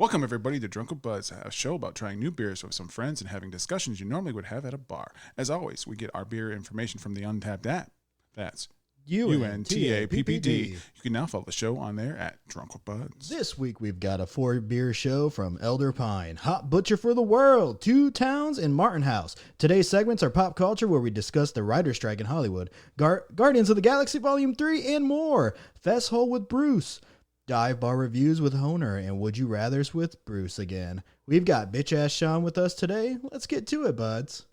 Welcome, everybody, to Drunk with Buzz, a show about trying new beers with some friends and having discussions you normally would have at a bar. As always, we get our beer information from the Untapped app. That's UNTAPPD. You can now follow the show on there at Drunk with Buzz. This week we've got a 4-beer show from Elder Pine, Hot Butcher for the World, 2 Towns, and Martin House. Today's segments are pop culture, where we discuss the writer's strike in Hollywood, Guardians of the Galaxy Volume 3, and more. Fesshole with Bruce, Dive Bar Reviews with Honer, and Would You Rathers with Bruce again. We've got Bitch Ass Shawn with us today. Let's get to it, buds.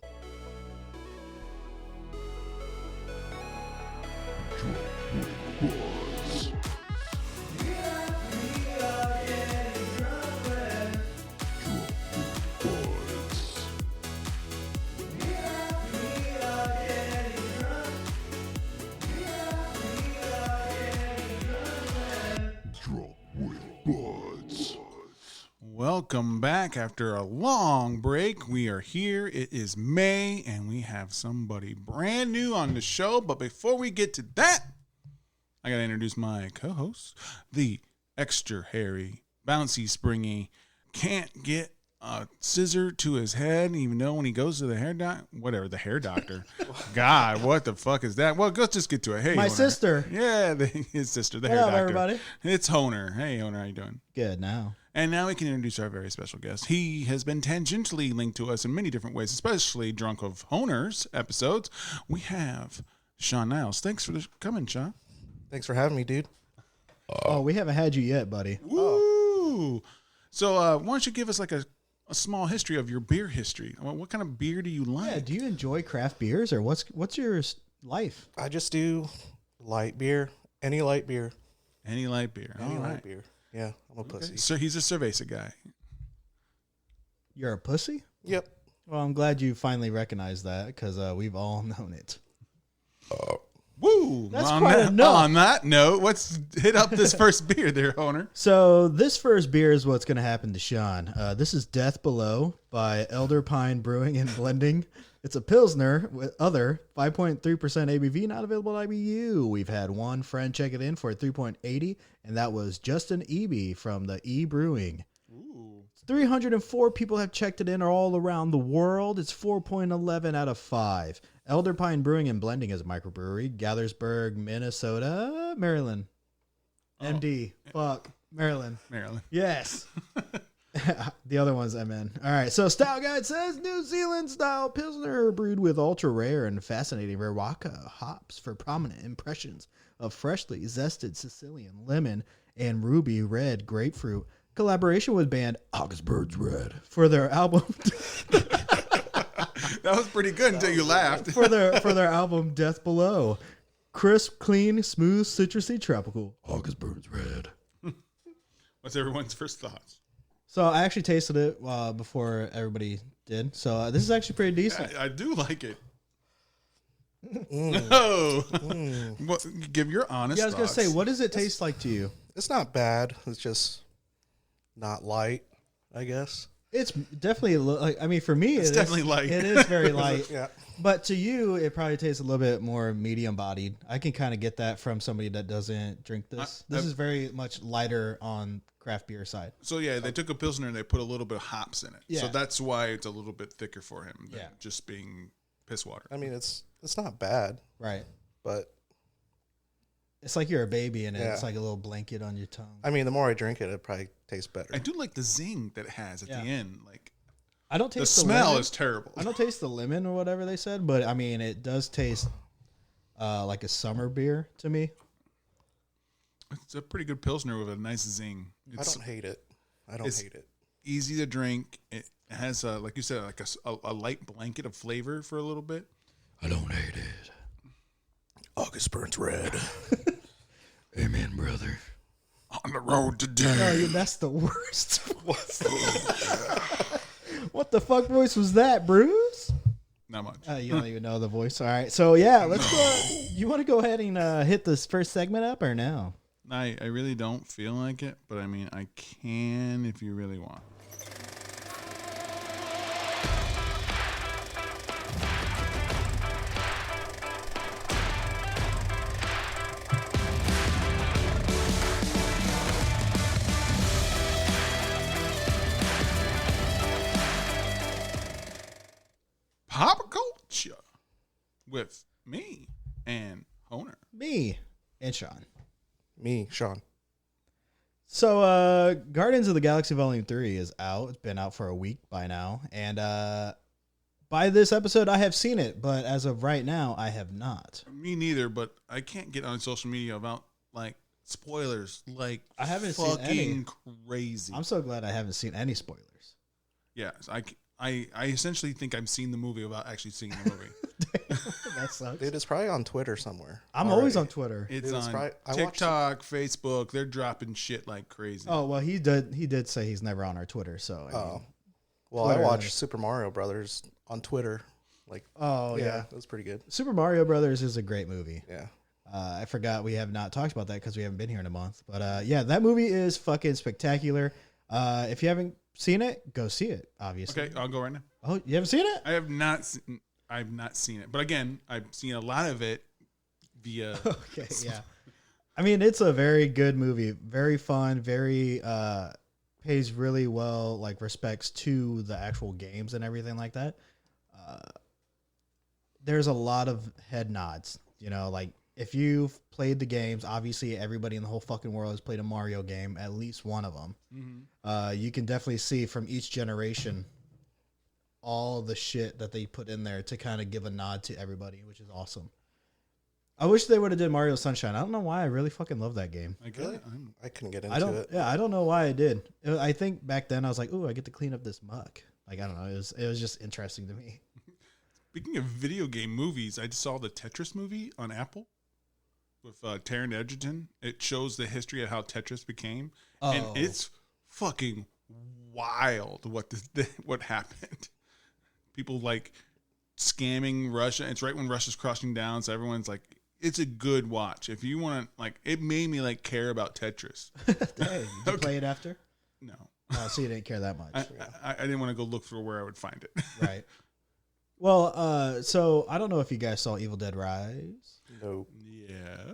Welcome back after a long break. We are here. It is May, and we have somebody brand new on the show. But before we get to that, I got to introduce my co-host, the extra hairy, bouncy, springy, can't get a scissor to his head, even though when he goes to the hair doctor. God, what the fuck is that? Well, let's just get to it. Hey, my Honer. sister. Yeah, his sister, the What hair up, doctor. everybody? It's Honer. Hey, Honer, how you doing? Good now. And now we can introduce our very special guest. He has been tangentially linked to us in many different ways, especially Drunk of Honers episodes. We have Shawn Niles. Thanks for coming, Shawn. Thanks for having me, dude. Oh, we haven't had you yet, buddy. Woo! So why don't you give us like a small history of your beer history? What kind of beer do you like? Yeah, do you enjoy craft beers, or what's your life? I just do light beer, any light beer. Any light beer. Any All light right. beer. Yeah, I'm a pussy. So he's a cerveza guy. You're a pussy? Yep. Well, I'm glad you finally recognized that, because we've all known it. Woo! That's quite enough. On that note, let's hit up this first beer there, Honer. So this first beer is what's going to happen to Shawn. This is Death Below by Elder Pine Brewing and Blending. It's a Pilsner with other 5.3% ABV, not available at IBU. We've had one friend check it in for 3.80, and that was Justin Eby from the E Brewing. Ooh. 304 people have checked it in all around the world. It's 4.11 out of 5. Elder Pine Brewing and Blending is a microbrewery. Gaithersburg, Minnesota, Maryland. Oh. MD. Fuck. Maryland. Maryland. Yes. The other ones I'm in. All right. So Style Guide says New Zealand style Pilsner brewed with ultra rare and fascinating Rawaka hops for prominent impressions of freshly zested Sicilian lemon and ruby red grapefruit. Collaboration with band Augsburg's Red for their album. That was pretty good until you laughed. for their album Death Below. Crisp, clean, smooth, citrusy, tropical. Augsburg's Red. What's everyone's first thoughts? So I actually tasted it before everybody did. So this is actually pretty decent. I do like it. Oh, well, give your honest. Yeah, I was gonna thoughts. say, what does it taste like to you? It's not bad. It's just not light, I guess. It's definitely like. I mean, for me, It's definitely light. It is very light. Yeah. But to you, it probably tastes a little bit more medium bodied. I can kind of get that from somebody that doesn't drink this. This is very much lighter on craft beer side. So yeah, they took a Pilsner and they put a little bit of hops in it. Yeah. So that's why it's a little bit thicker for him than Yeah. just being piss water. I mean, it's not bad, Right. but It's like you're a baby and Yeah. it's like a little blanket on your tongue. I mean, the more I drink it, it probably tastes better. I do like the zing that it has at Yeah. the end. Like I don't the taste smell lemon. is terrible. I don't taste the lemon or whatever they said, but I mean, it does taste like a summer beer to me. It's a pretty good Pilsner with a nice zing. I It's don't hate it. I don't hate it. easy to drink. It has, like you said, like a light blanket of flavor for a little bit. I don't hate it. Augsburg's Red. Amen, brother. On the road today. No, that's the worst. What the fuck voice was that, Bruce? Not much. You don't even know the voice. All right, so yeah, let's go. You want to go ahead and hit this first segment up or no? I really don't feel like it, but I mean, I can if you really want. with me and Honer. Me and Sean. Me, Shawn. So, Guardians of the Galaxy Volume 3 is out. It's been out for a week by now. And by this episode, I have seen it. But as of right now, I have not. Me neither, but I can't get on social media about, like, spoilers. Like, I haven't seen any. fucking crazy. I'm so glad I haven't seen any spoilers. Yeah, I essentially think I've seen the movie without actually seeing the movie. That sucks. Dude, it's probably on Twitter somewhere. I'm always on Twitter. It's Dude, it's on probably- I watched TikTok, Facebook. They're dropping shit like crazy. Oh, well, he did say he's never on our Twitter. So, I mean, Well, Twitter. I watched Super Mario Brothers on Twitter. Like, oh, yeah. it was pretty good. Super Mario Brothers is a great movie. Yeah. I forgot we have not talked about that because we haven't been here in a month. But yeah, that movie is fucking spectacular. If you haven't seen it, go see it, obviously. Okay, I'll go right now. Oh, you haven't seen it? I have not. I've not seen it, but again, I've seen a lot of it via. Okay, yeah. I mean, it's a very good movie. Very fun. Very pays really well, like respects to the actual games and everything like that. There's a lot of head nods. You know, like if you've played the games, obviously everybody in the whole fucking world has played a Mario game, at least one of them. Mm-hmm. You can definitely see from each generation all the shit that they put in there to kind of give a nod to everybody, which is awesome. I wish they would have did Mario Sunshine. I don't know why. I really fucking love that game. I get Really? it. I couldn't get into it. Yeah, I don't know why I did. I think back then I was like, "Ooh, I get to clean up this muck." Like I don't know. It was just interesting to me. Speaking of video game movies, I just saw the Tetris movie on Apple with Taron Egerton. It shows the history of how Tetris became, and Oh. it's fucking wild what happened. People like scamming Russia. It's right when Russia's crushing down, so everyone's like, it's a good watch. If you want to, like, it made me like care about Tetris. Hey, did you play it after? No, So you didn't care that much, I didn't want to go look for where I would find it. right? Well, so I don't know if you guys saw Evil Dead Rise. No. Yeah.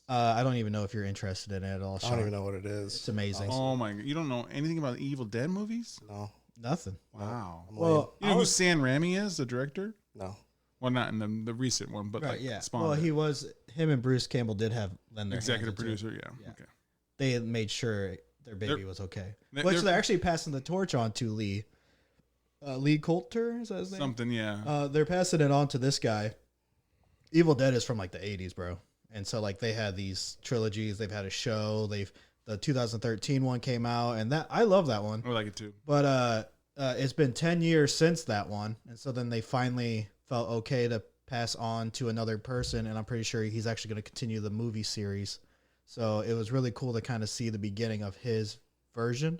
I don't even know if you're interested in it at all. I Sean. don't even know what it is. It's amazing. Oh my god, you don't know anything about Evil Dead movies? No. Nothing. Wow. I'm Well, You know who Sam Raimi is, the director? no. Well, not in the recent one, but Right, like yeah. spawned Well, it. him and Bruce Campbell did have lend their Executive hands into it. producer, yeah. Yeah. Okay. They made sure their baby They're- was okay. they're- Which they're- they're actually passing the torch on to Lee. Lee Coulter, is that his name? Something, yeah. They're passing it on to this guy. Evil Dead is from like the 80s, bro. And so like they had these trilogies, they've had a show, the 2013 one came out, and that I love that one. I like it too. But it's been 10 years since that one, and so then they finally felt okay to pass on to another person, and I'm pretty sure he's actually going to continue the movie series. So it was really cool to kind of see the beginning of his version,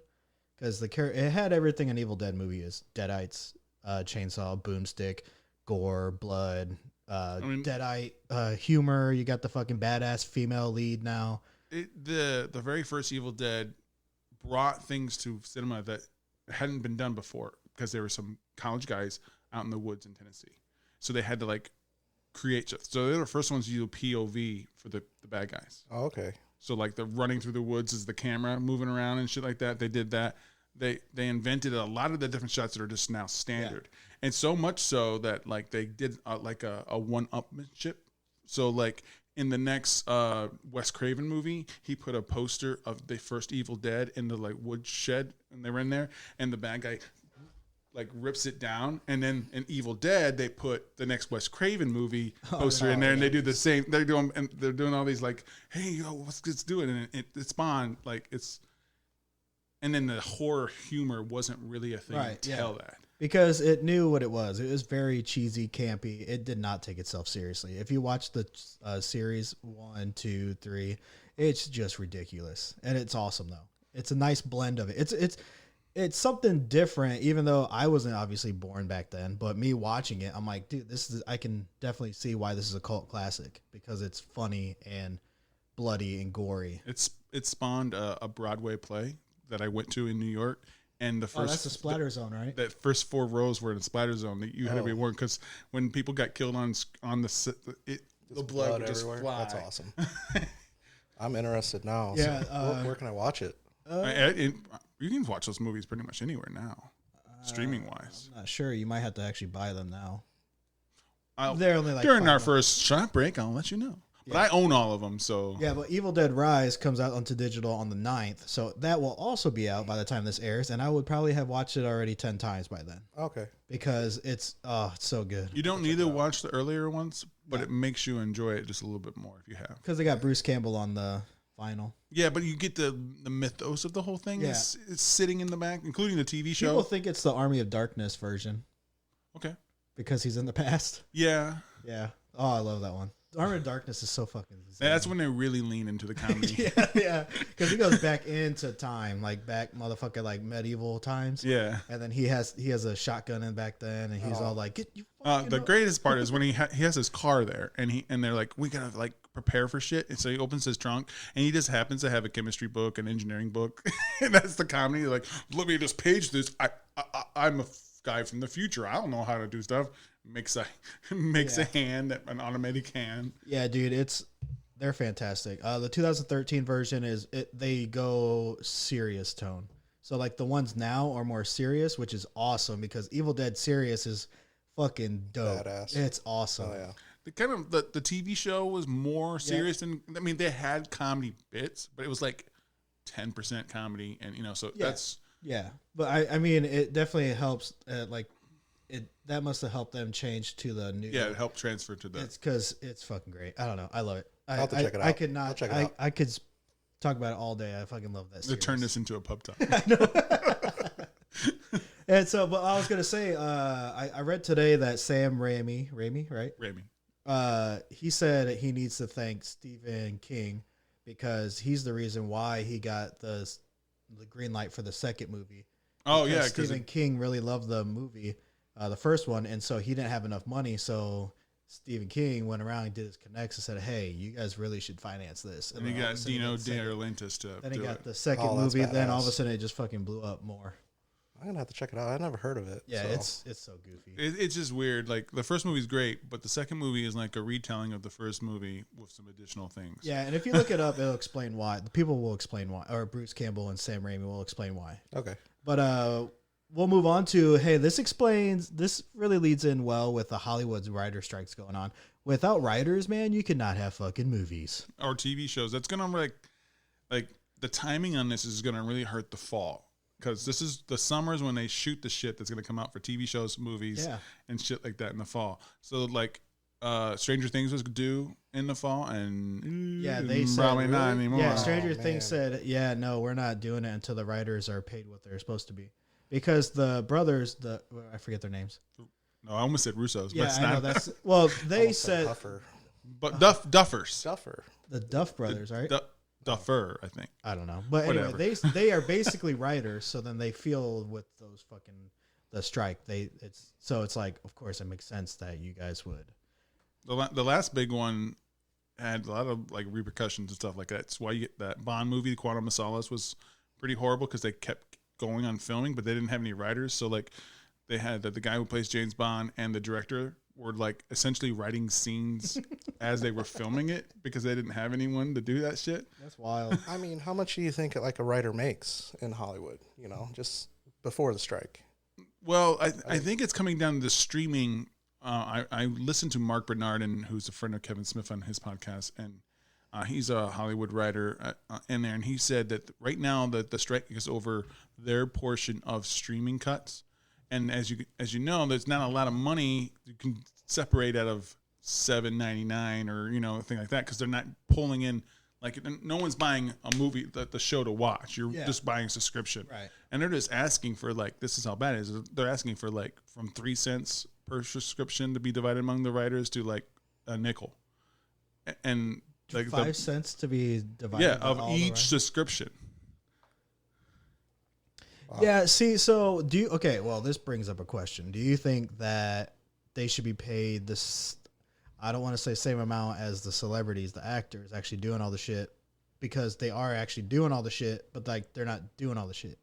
because it had everything an Evil Dead movie is: deadites, chainsaw, boomstick, gore, blood, deadite, humor. You got the fucking badass female lead now. The very first Evil Dead brought things to cinema that hadn't been done before, because there were some college guys out in the woods in Tennessee. So they had to like create stuff. So they were the first ones to use POV for the bad guys. Oh, okay. So like the running through the woods is the camera moving around and shit like that. They did that. They invented a lot of the different shots that are just now standard. And so much so that like they did like a one-upmanship. So like in the next Wes Craven movie, he put a poster of the first Evil Dead in the like wood shed, and they were in there, and the bad guy like rips it down, and then in Evil Dead they put the next Wes Craven movie poster in there, and they do the same. They're doing all these like, hey yo, what's this doing? And it spawned like it's, and then the horror humor wasn't really a thing Right, to yeah. tell that. Because it knew what it was. It was very cheesy, campy. It did not take itself seriously. If you watch the series 1, 2, 3, it's just ridiculous, and it's awesome though. It's a nice blend of it. It's something different. Even though I wasn't obviously born back then, but me watching it, I'm like, dude, I can definitely see why this is a cult classic, because it's funny and bloody and gory. It spawned a Broadway play that I went to in New York. And the first, that's the splatter zone, right? The first 4 rows were in the splatter zone. That you had to be warned, because when people got killed on the blood would just everywhere. fly. That's awesome. I'm interested now. Yeah, So where can I watch it? You can watch those movies pretty much anywhere now, streaming wise. I'm not sure. You might have to actually buy them now. They're only like during 5 our months. first shop break, I'll let you know. But Yeah. I own all of them, so Yeah, but Evil Dead Rise comes out onto digital on the 9th, so that will also be out by the time this airs, and I would probably have watched it already 10 times by then Okay. because it's so good. you don't need to watch the earlier ones, but it makes you enjoy it just a little bit more if you have. Because they got Bruce Campbell on the vinyl. Yeah, but you get the mythos of the whole thing. Yeah. It's sitting in the back, including the TV show. People think it's the Army of Darkness version Okay. because he's in the past. Yeah. Yeah. Oh, I love that one. Army of Darkness is so fucking insane. That's when they really lean into the comedy. yeah. Because he goes back into time, like back motherfucking like medieval times. Yeah. And then he has a shotgun in back then, and he's all like, "Get you." The greatest part is when he has his car there, and they're like, we gotta like prepare for shit, and so he opens his trunk, and he just happens to have a chemistry book, an engineering book, and that's the comedy. Like, let me just page this. I'm a guy from the future. I don't know how to do stuff. Makes a hand, an automatic hand. Yeah, dude, they're fantastic. The 2013 version they go serious tone. So like the ones now are more serious, which is awesome because Evil Dead Serious is fucking dope. Badass. It's awesome. Oh yeah. The kind of the TV show was more serious than, I mean, they had comedy bits, but it was like 10% comedy, and so that's But I mean, it definitely helps. That must have helped them change to the new. it helped transfer to the. It's because it's fucking great. I don't know. I love it. I'll have to check it out. I could not. I'll check it out. I could talk about it all day. I fucking love that To series. turn this into a pub talk. And so, but I was gonna say, I read today that Sam Raimi, right? Raimi. He said he needs to thank Stephen King because he's the reason why he got the green light for the second movie. Oh Because yeah, Stephen King really loved the movie, the first one, and so he didn't have enough money. So Stephen King went around and did his connects and said, "Hey, you guys really should finance this." and he then all of got a sudden Dino he got the second- De Laurentiis to Then he do got it. the second Oh, that's movie. Then all of a badass. sudden it just fucking blew up more. I'm gonna have to check it out. I never heard of it. Yeah, so. it's so goofy. It's just weird. Like the first movie's great, but the second movie is like a retelling of the first movie with some additional things. Yeah, and if you look it up, it'll explain why. The people will explain why, or Bruce Campbell and Sam Raimi will explain why. Okay. But we'll move on to, hey, this really leads in well with the Hollywood's writer strikes going on. Without writers, man, you could not have fucking movies. Or TV shows. That's gonna like the timing on this is gonna really hurt the fall. Because this is the summers when they shoot the shit that's going to come out for TV shows, movies, and shit like that in the fall. So, like, Stranger Things was due in the fall, and They said, probably not really? anymore. Yeah, Stranger Oh, Things said, no, we're not doing it until the writers are paid what they're supposed to be. Because the brothers, I forget their names. No, I almost said Russo's, but Yeah, it's I not. know that's. Well, they Almost said Duffer. But Duffers. Duffer. the Duff brothers, right? Duffer, I think. I don't know, but Whatever. anyway, they are basically writers. So then they feel with those fucking the strike. It's like, of course, it makes sense that you guys would. The last big one had a lot of like repercussions and stuff like that. That's why you get that Bond movie, Quantum of Solace, was pretty horrible because they kept going on filming, but they didn't have any writers. So like they had the guy who plays James Bond and the director were like essentially writing scenes as they were filming it because they didn't have anyone to do that shit. That's wild. I mean, how much do you think like a writer makes in Hollywood? Just before the strike. Well, I think it's coming down to the streaming. I listened to Mark Bernard, who's a friend of Kevin Smith on his podcast, and he's a Hollywood writer in there, and he said that right now that the strike is over their portion of streaming cuts. And as you know, there's not a lot of money you can separate out of $7.99 or thing like that because they're not pulling in like no one's buying a movie the show to watch. You're just buying a subscription, Right? And they're just asking for like this is how bad it is. They're asking for like from 3 cents per subscription to be divided among the writers to like a nickel, and like 5 cents to be divided. by of all the each rest. subscription. Yeah. See, so do you? Okay. Well, this brings up a question. Do you think that they should be paid this? I don't want to say same amount as the celebrities, the actors actually doing all the shit, because they are actually doing all the shit, but like they're not doing all the shit.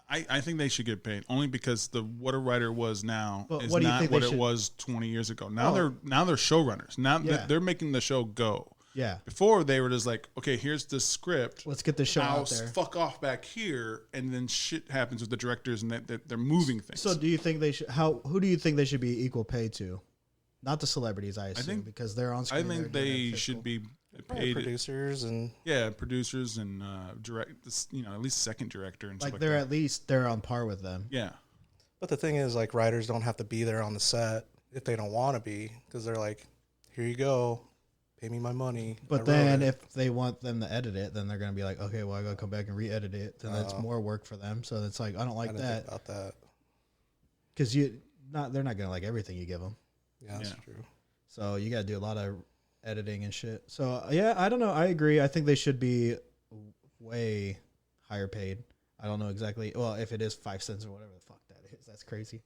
I think they should get paid only because what a writer was now But is what do you not think what they it should- was 20 years ago. Now Oh. they're showrunners. Now Yeah. they're making the show go. Yeah. Before they were just like, okay, here's the script. Let's get the show I'll out there. fuck off back here, and then shit happens with the directors, and they're moving things. So do you think they should? Who do you think they should be equal pay to? Not the celebrities, I assume, think- because they're on screen. I think they're they official. should be Probably paid. producers and Yeah, producers and at least second director and like stuff like they're that. at least they're on par with them. Yeah, but the thing is, like, writers don't have to be there on the set if they don't want to be, because they're like, here you go, pay me my money. But I then wrote it. if they want them to edit it, then they're gonna be like, okay, well I gotta come back and re-edit it. Then that's more work for them. So it's like I don't I like didn't that think about that. because they're not gonna like everything you give them. Yeah, that's Yeah. true. So you got to do a lot of editing and shit. So yeah, I don't know. I agree. I think they should be way higher paid. I don't know exactly. Well, if it is 5 cents or whatever the fuck that is, that's crazy.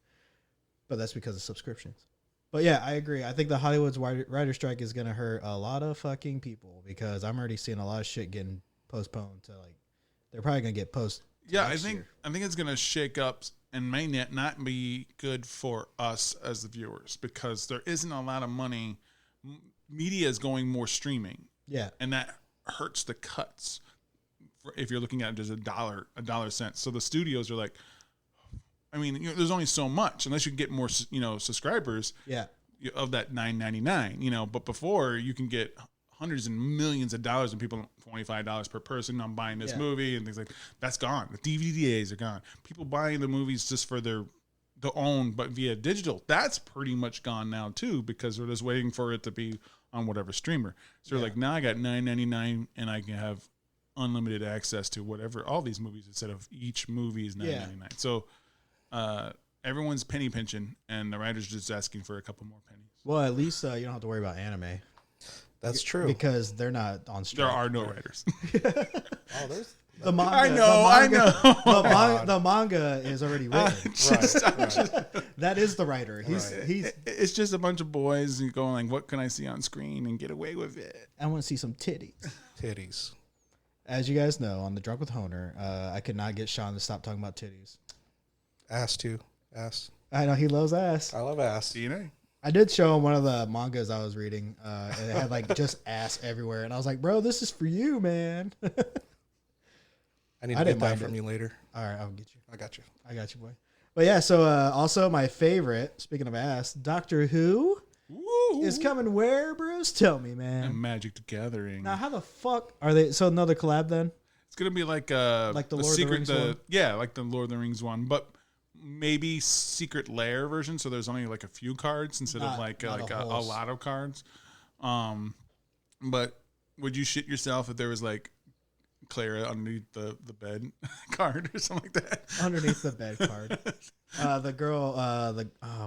But that's because of subscriptions. But yeah, I agree. I think the Hollywood's writer strike is gonna hurt a lot of fucking people because I'm already seeing a lot of shit getting postponed to like they're probably gonna get post. yeah. next year. I think it's gonna shake up and may not be good for us as the viewers because there isn't a lot of money. Media is going more streaming, Yeah, and that hurts the cuts. If you're looking at it as a dollar cent, so the studios are like, I mean, there's only so much unless you can get more, subscribers yeah. of that $9.99. But before you can get hundreds and millions of dollars and people $25 per person on buying this Yeah. movie and things like that's gone. The DVDs are gone. People buying the movies just for their own, but via digital, that's pretty much gone now too because we're just waiting for it to be on whatever streamer. So Yeah. like now I got $9.99 and I can have unlimited access to whatever all these movies instead of each movie is $9.99. So everyone's penny pinching and the writer's just asking for a couple more pennies. Well, at least you don't have to worry about anime That's true. because they're not on strike. There are no writers. Oh, there's The manga, I know. The manga is already written. right. That is the writer. He's Right. he's. It's just a bunch of boys going like, what can I see on screen and get away with it? I want to see some titties. Titties. As you guys know, on the Drunk with Honer, I could not get Sean to stop talking about titties. Ass too. Ass. I know he loves ass. I love ass. DNA. I did show him one of the mangas I was reading, and it had like just ass everywhere, and I was like, "Bro, this is for you, man." I need I to didn't get that mind from it. you later. All right, I'll get you. I got you. I got you, boy. But yeah, so also my favorite, speaking of ass, Doctor Who Woo! is coming where, Bruce? Tell me, And man. Magic the Gathering. Now, how the fuck are they? So another collab then? It's gonna be like the Lord of the Rings one? Yeah, like the Lord of the Rings one, but maybe Secret Lair version. So there's only like a few cards instead of like not a a whole lot of cards. But would you shit yourself if there was like Clara underneath the bed card or something like that? Underneath the bed card. The girl,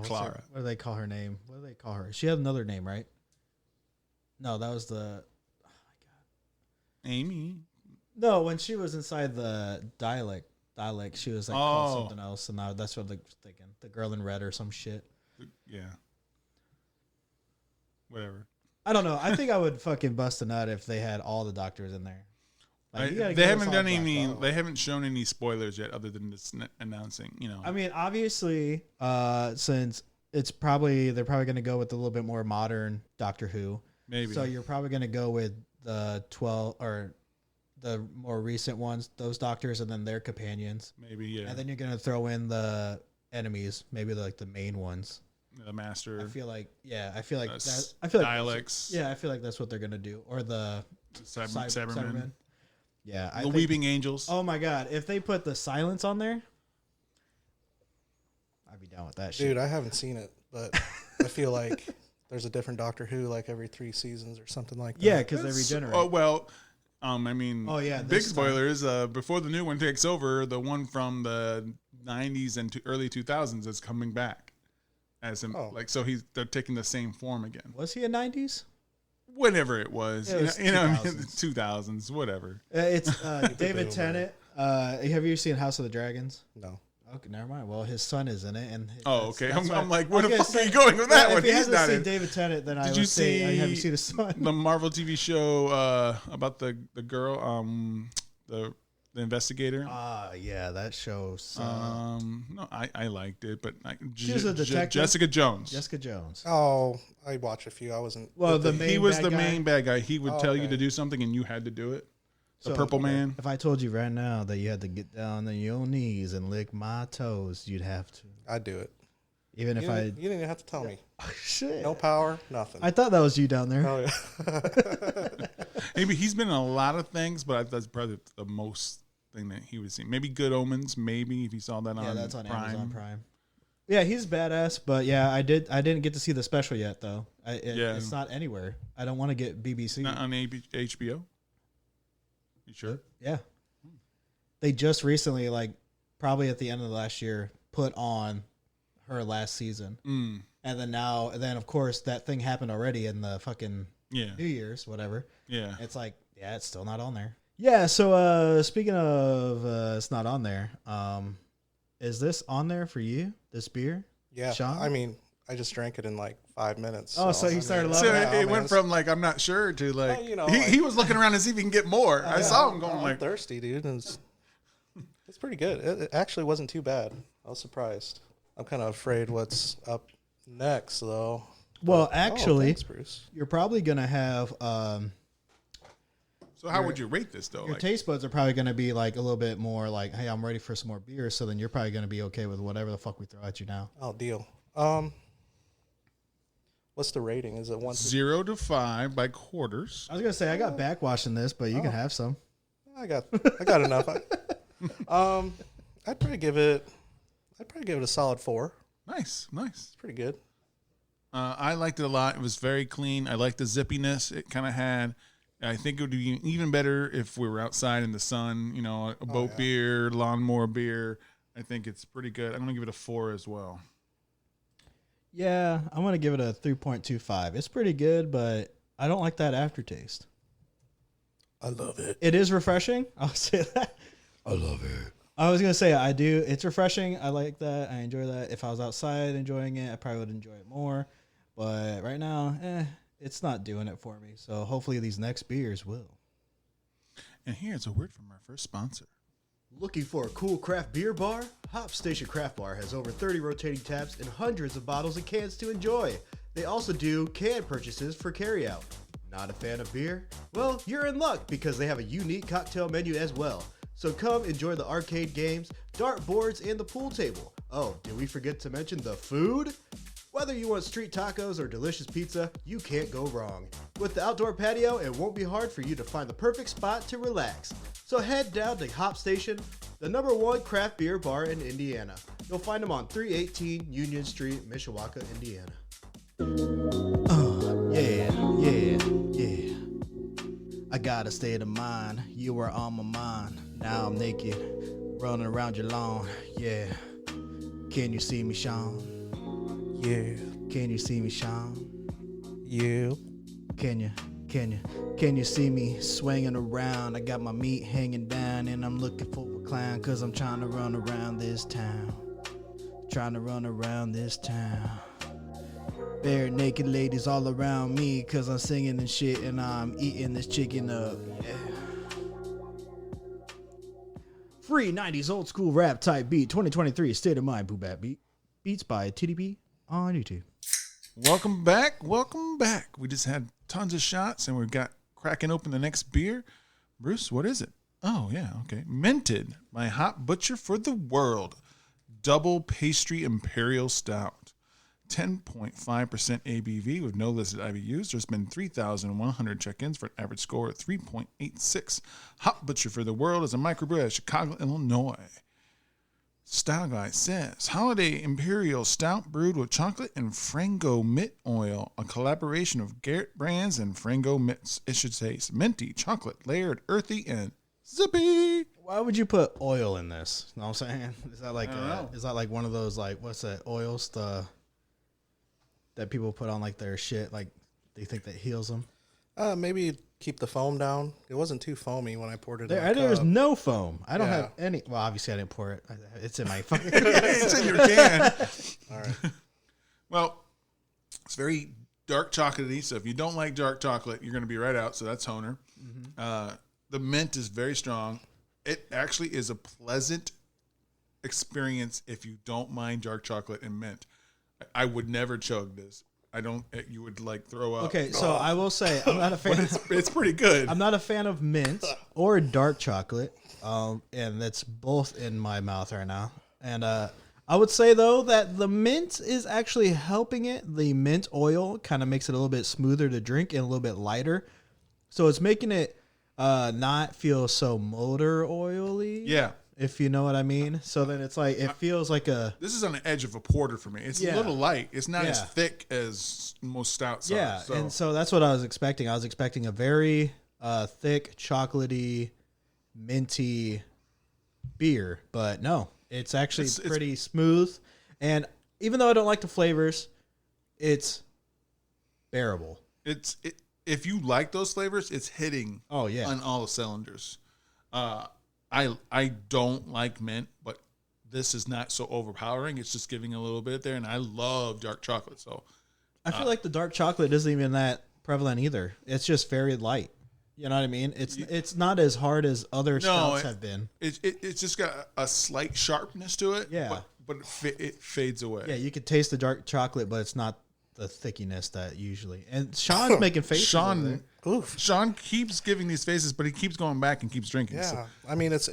Clara. What do they call her name? What do they call her? She had another name, right? No, that was the. Amy. No, when she was inside the dialect, she was like called something else, and now that's what they're thinking. The girl in red or some shit. Yeah. Whatever. I don't know. I think I would fucking bust a nut if they had all the doctors in there. Like, you gotta They give us haven't all done Black any. Widow. They haven't shown any spoilers yet, other than just announcing. I mean, obviously, since they're probably going to go with a little bit more modern Doctor Who. maybe. So you're probably going to go with the 12 or the more recent ones, those doctors, and then their companions, Maybe yeah. and then you're going to throw in the enemies, maybe like the main ones. The Master. I feel like that. dialects. I feel like that's what they're going to do, or the Cybermen. Yeah, The Weeping Angels. Oh my god, if they put the silence on there, I'd be down with that shit. Dude, I haven't seen it, but I feel like there's a different Doctor Who like every 3 seasons or something like that. Yeah, because they regenerate. Oh well. I mean. Oh, yeah, Big this time. spoilers. Before the new one takes over, the one from the 90s and early 2000s is coming back. As in, so they're taking the same form again. Was he in 90s? Whatever it was, It was I mean, 2000s. 2000s, whatever. It's David Tennant. Have you seen House of the Dragons? No. Okay, never mind. Well, his son is in it, and Okay. that's why- I'm like, where I the was fuck gonna are you say, going with that if one? he He's hasn't not seen in. David Tennant, then I Did would you say see have you seen his son? the Marvel TV show about the girl, the investigator? Yeah, that show. No, I liked it, but She was a detective? Jessica Jones. Jessica Jones. Oh, I watched a few. I wasn't. Well, the He main was bad the guy. main bad guy. He would tell you okay. to do something, and you had to do it. The So, Purple Man. If I told you right now that you had to get down on your knees and lick my toes, you'd have to. I'd do it. Even if You didn't even have to tell me. shit. No power, nothing. I thought that was you down there. Oh, yeah. Maybe he's been in a lot of things, but that's probably the most thing that he was seeing. Maybe Good Omens, maybe if you saw that on Yeah, that's on Prime. Amazon Prime. Yeah, he's badass, but yeah, I didn't get to see the special yet though. It's not anywhere. I don't want to get BBC. Not on HBO? You sure? Yeah. They just recently, like probably at the end of the last year, put on her last season. And then of course that thing happened already in the fucking New Year's, whatever. Yeah. It's like, yeah, it's still not on there. Yeah, so speaking of it's not on there, is this on there for you, this beer? Yeah. Sean? I mean, I just drank it in like 5 minutes. Oh, so you started loving So it? it went from like, I'm not sure to like, Well, you know, he was looking around to see if he can get more. I saw him going I'm like, thirsty, dude. And it's pretty good. It actually wasn't too bad. I was surprised. I'm kind of afraid what's up next, though. Well, actually, thanks, Bruce. you're probably going to have so how would you rate this though? your Like, taste buds are probably going to be like a little bit more like, hey, I'm ready for some more beer. So then you're probably going to be okay with whatever the fuck we throw at you now. Oh, deal. What's the rating? Is it 1 to 0 to 5 by quarters. I was going to say, I got backwashing this, but you can have some. I got enough. I'd probably give it a solid 4. Nice. It's pretty good. I liked it a lot. It was very clean. I liked the zippiness it kind of had. I think it would be even better if we were outside in the sun, you know, a boat beer, lawnmower beer. I think it's pretty good. I'm going to give it a 4 as well. Yeah, I'm going to give it a 3.25. It's pretty good, but I don't like that aftertaste. I love it. It is refreshing. I'll say that. I love it. I was going to say I do. It's refreshing. I like that. I enjoy that. If I was outside enjoying it, I probably would enjoy it more. But right now, it's not doing it for me. So hopefully these next beers will. And here's a word from our first sponsor. Looking for a cool craft beer bar? Hop Station Craft Bar has over 30 rotating taps and hundreds of bottles and cans to enjoy. They also do can purchases for carryout. Not a fan of beer? Well, you're in luck because they have a unique cocktail menu as well. So come enjoy the arcade games, dart boards, and the pool table. Oh, did we forget to mention the food? Whether you want street tacos or delicious pizza, you can't go wrong. With the outdoor patio, it won't be hard for you to find the perfect spot to relax. So head down to Hop Station, the #1 craft beer bar in Indiana. You'll find them on 318 Union Street, Mishawaka, Indiana. Yeah. I got a state of mind. You were on my mind. Now I'm naked, running around your lawn. Yeah. Can you see me, Sean? Yeah. Can you see me, Sean? Yeah. Can you see me swinging around? I got my meat hanging down and I'm looking for a clown cause I'm trying to run around this town. Bare naked ladies all around me cause I'm singing and shit and I'm eating this chicken up. Yeah. Free 90s old school rap type beat 2023 State of Mind Boo Bap Beat. Beats by TDP on YouTube. Welcome back. We just had tons of shots and we've got cracking open the next beer. Bruce, what is it? Oh, yeah, okay. Minted by Hop Butcher for the World. Double Pastry Imperial Stout. 10.5% ABV with no listed IBUs. There's been 3,100 check-ins for an average score of 3.86. Hop Butcher for the World is a microbrew out of Chicago, Illinois. Style Guy says, Holiday Imperial Stout brewed with chocolate and Frango Mint oil, a collaboration of Garrett Brands and Frango Mints. It should taste minty, chocolate, layered, earthy, and zippy. Why would you put oil in this? You know what I'm saying? Is that like one of those, like, what's that, oils that people put on like their shit, like they think that heals them? Maybe keep the foam down. It wasn't too foamy when I poured it in There's no foam. I don't have any. Well, obviously I didn't pour it. It's in my fucking. It's in your can. All right. Well, it's very dark chocolatey, so if you don't like dark chocolate, you're going to be right out, so that's Honer. Mm-hmm. The mint is very strong. It actually is a pleasant experience if you don't mind dark chocolate and mint. I would never chug this. I don't. You would like throw up. Okay, so I will say I'm not a fan. It's pretty good. I'm not a fan of mint or dark chocolate, and that's both in my mouth right now. And I would say though that the mint is actually helping it. The mint oil kind of makes it a little bit smoother to drink and a little bit lighter. So it's making it not feel so motor oily. Yeah. If you know what I mean. So then it's like, it feels like a... This is on the edge of a porter for me. It's a little light. It's not as thick as most stouts are. Yeah, So. and so that's what I was expecting. I was expecting a very thick, chocolatey, minty beer. But no, it's actually pretty smooth. And even though I don't like the flavors, it's bearable. If you like those flavors, it's hitting on all the cylinders. I don't like mint, but this is not so overpowering. It's just giving a little bit there, and I love dark chocolate. So I feel like the dark chocolate isn't even that prevalent either. It's just very light. You know what I mean? It's not as hard as other stouts have been. It's just got a slight sharpness to it. Yeah, but it fades away. Yeah, you could taste the dark chocolate, but it's not the thickiness that usually. And Sean's making faces. Sean keeps giving these faces, but he keeps going back and keeps drinking. Yeah, So. I mean it's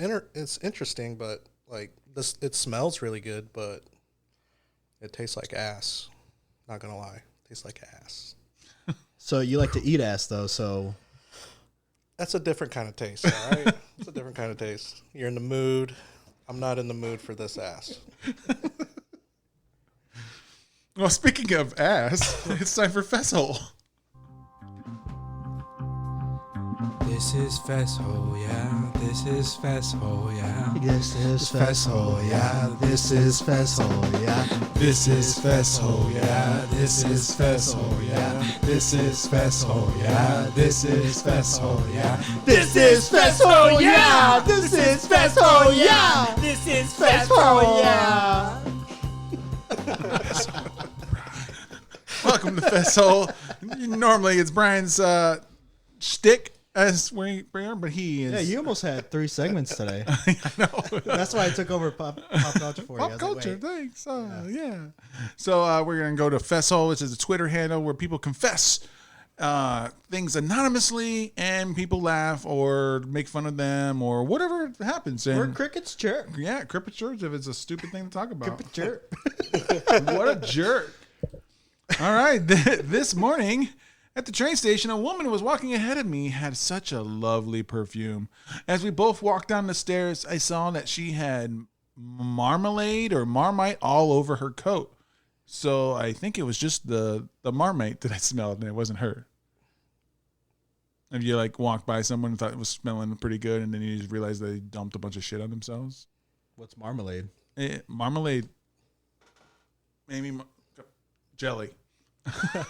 interesting, but like this, it smells really good, but it tastes like ass. Not gonna lie, it tastes like ass. So you like to eat ass though, so that's a different kind of taste. All right, it's a different kind of taste. You're in the mood. I'm not in the mood for this ass. Well, speaking of ass, it's time for Fesshole. This is Fesshole, yeah. This is Fesshole, yeah. this is Fesshole, yeah. This is Fesshole, yeah. This is Fesshole, yeah. This is Fesshole, yeah. This is Fesshole, yeah. This is Fesshole, yeah. This is Fesshole, yeah. This is Fesshole, yeah. This is Fesshole, yeah. Welcome to Fesshole. Normally it's Brian's shtick as we are, but he is. Yeah, you almost had 3 segments today. I know. That's why I took over pop culture for you. Pop culture, thanks. Yeah. So we're gonna go to Fesshole, which is a Twitter handle where people confess things anonymously, and people laugh or make fun of them or whatever happens. And Or crickets chirp. yeah, cricket chirps if it's a stupid thing to talk about. Cricket chirp. What a jerk. All right. This morning at the train station, a woman was walking ahead of me, had such a lovely perfume. As we both walked down the stairs, I saw that she had marmalade or Marmite all over her coat. So I think it was just the Marmite that I smelled, and it wasn't her. Have you like walked by someone and thought it was smelling pretty good, and then you just realized they dumped a bunch of shit on themselves? What's marmalade? Marmalade, maybe jelly.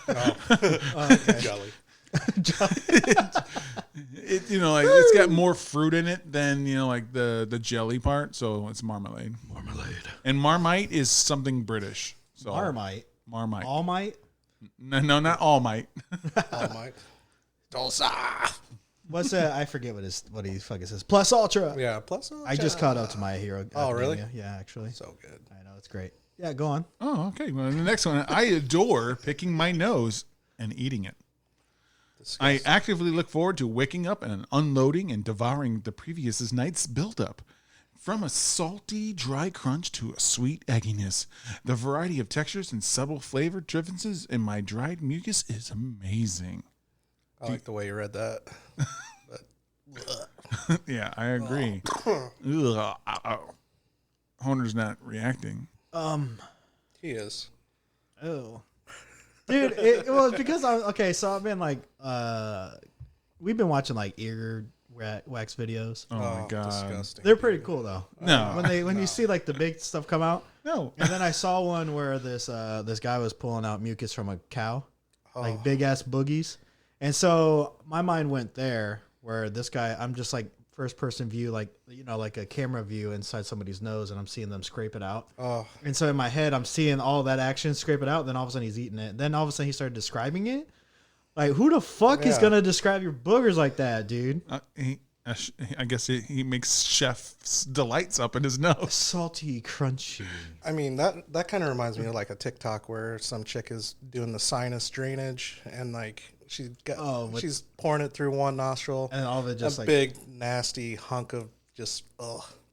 Okay. Jelly. It's got more fruit in it than like the jelly part, so it's marmalade. And Marmite is something British. So Marmite. All Might? No, not All Might. All Might. Tulsa. What's that? I forget what he fucking says. Plus Ultra. Yeah, plus. I just caught up to My Hero. Oh, really? Academia. Yeah, actually. So good. I know, it's great. Yeah, go on. Oh, okay. Well, the next one, I adore picking my nose and eating it. I actively look forward to waking up and unloading and devouring the previous night's buildup. From a salty, dry crunch to a sweet egginess, the variety of textures and subtle flavor differences in my dried mucus is amazing. I like the way you read that. Yeah, I agree. Ugh. Honer's not reacting. He is. Oh. Dude, it was because so I've been like, we've been watching like ear wax videos. Oh my god, disgusting. They're pretty cool though. No. When you see like the big stuff come out. No. And then I saw one where this guy was pulling out mucus from a cow, like big ass boogies. And so my mind went there where this guy, I'm just like first person view, like, like a camera view inside somebody's nose, and I'm seeing them scrape it out. Oh. And so in my head, I'm seeing all that action, scrape it out. Then all of a sudden he's eating it. Then all of a sudden he started describing it. Like, who the fuck is going to describe your boogers like that, dude? I guess he makes chef's delights up in his nose. Salty, crunchy. I mean, that kind of reminds me of like a TikTok where some chick is doing the sinus drainage and like she's pouring it through one nostril and all of it just a like big nasty hunk of just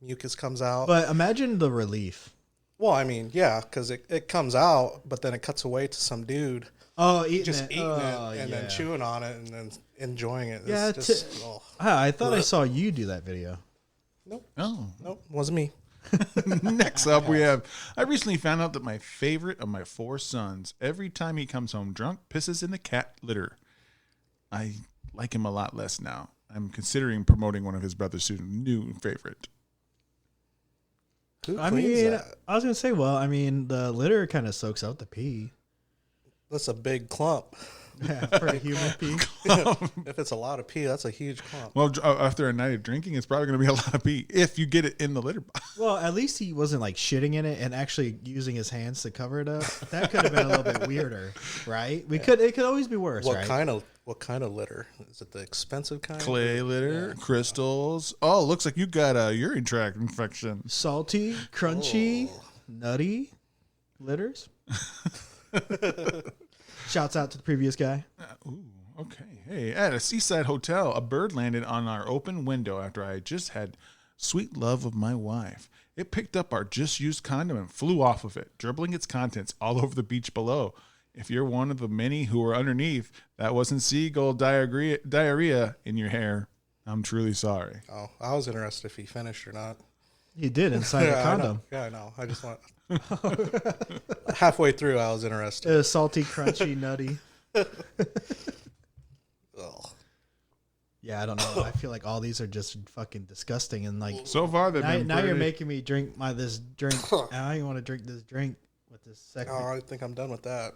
mucus comes out. But imagine the relief. Well, I mean, yeah, because it comes out, but then it cuts away to some dude Eating just it. eating Oh, it and then chewing on it and then enjoying it. Yeah, It's just, I thought I saw you do that video. Oh. Nope, wasn't me. Next up, we have. I recently found out that my favorite of my 4 sons, every time he comes home drunk, pisses in the cat litter. I like him a lot less now. I'm considering promoting one of his brothers to a new favorite. Who I cleans mean, that? I was gonna say, well, I mean, the litter kind of soaks out the pee. That's a big clump. Yeah, for a human pee. If it's a lot of pee, that's a huge clump. Well, after a night of drinking, it's probably going to be a lot of pee if you get it in the litter box. Well, at least he wasn't like shitting in it and actually using his hands to cover it up. That could have been a little bit weirder, right? It could always be worse, What right? kind of litter? Is it the expensive kind? Clay litter, crystals. Oh, looks like you got a urine tract infection. Salty, crunchy, nutty litters. Shouts out to the previous guy. Ooh, okay. Hey, at a seaside hotel, a bird landed on our open window after I just had sweet love of my wife. It picked up our just used condom and flew off of it, dribbling its contents all over the beach below. If you're one of the many who were underneath, that wasn't seagull diarrhea in your hair. I'm truly sorry. Oh, I was interested if he finished or not. He did inside the condom. I know. I just want halfway through, I was interested. Salty, crunchy, nutty. Ugh. Yeah, I don't know. I feel like all these are just fucking disgusting and like. So far, they've been Now you're pretty- making me drink this drink. Now you want to drink this drink with this second. Oh, I think I'm done with that.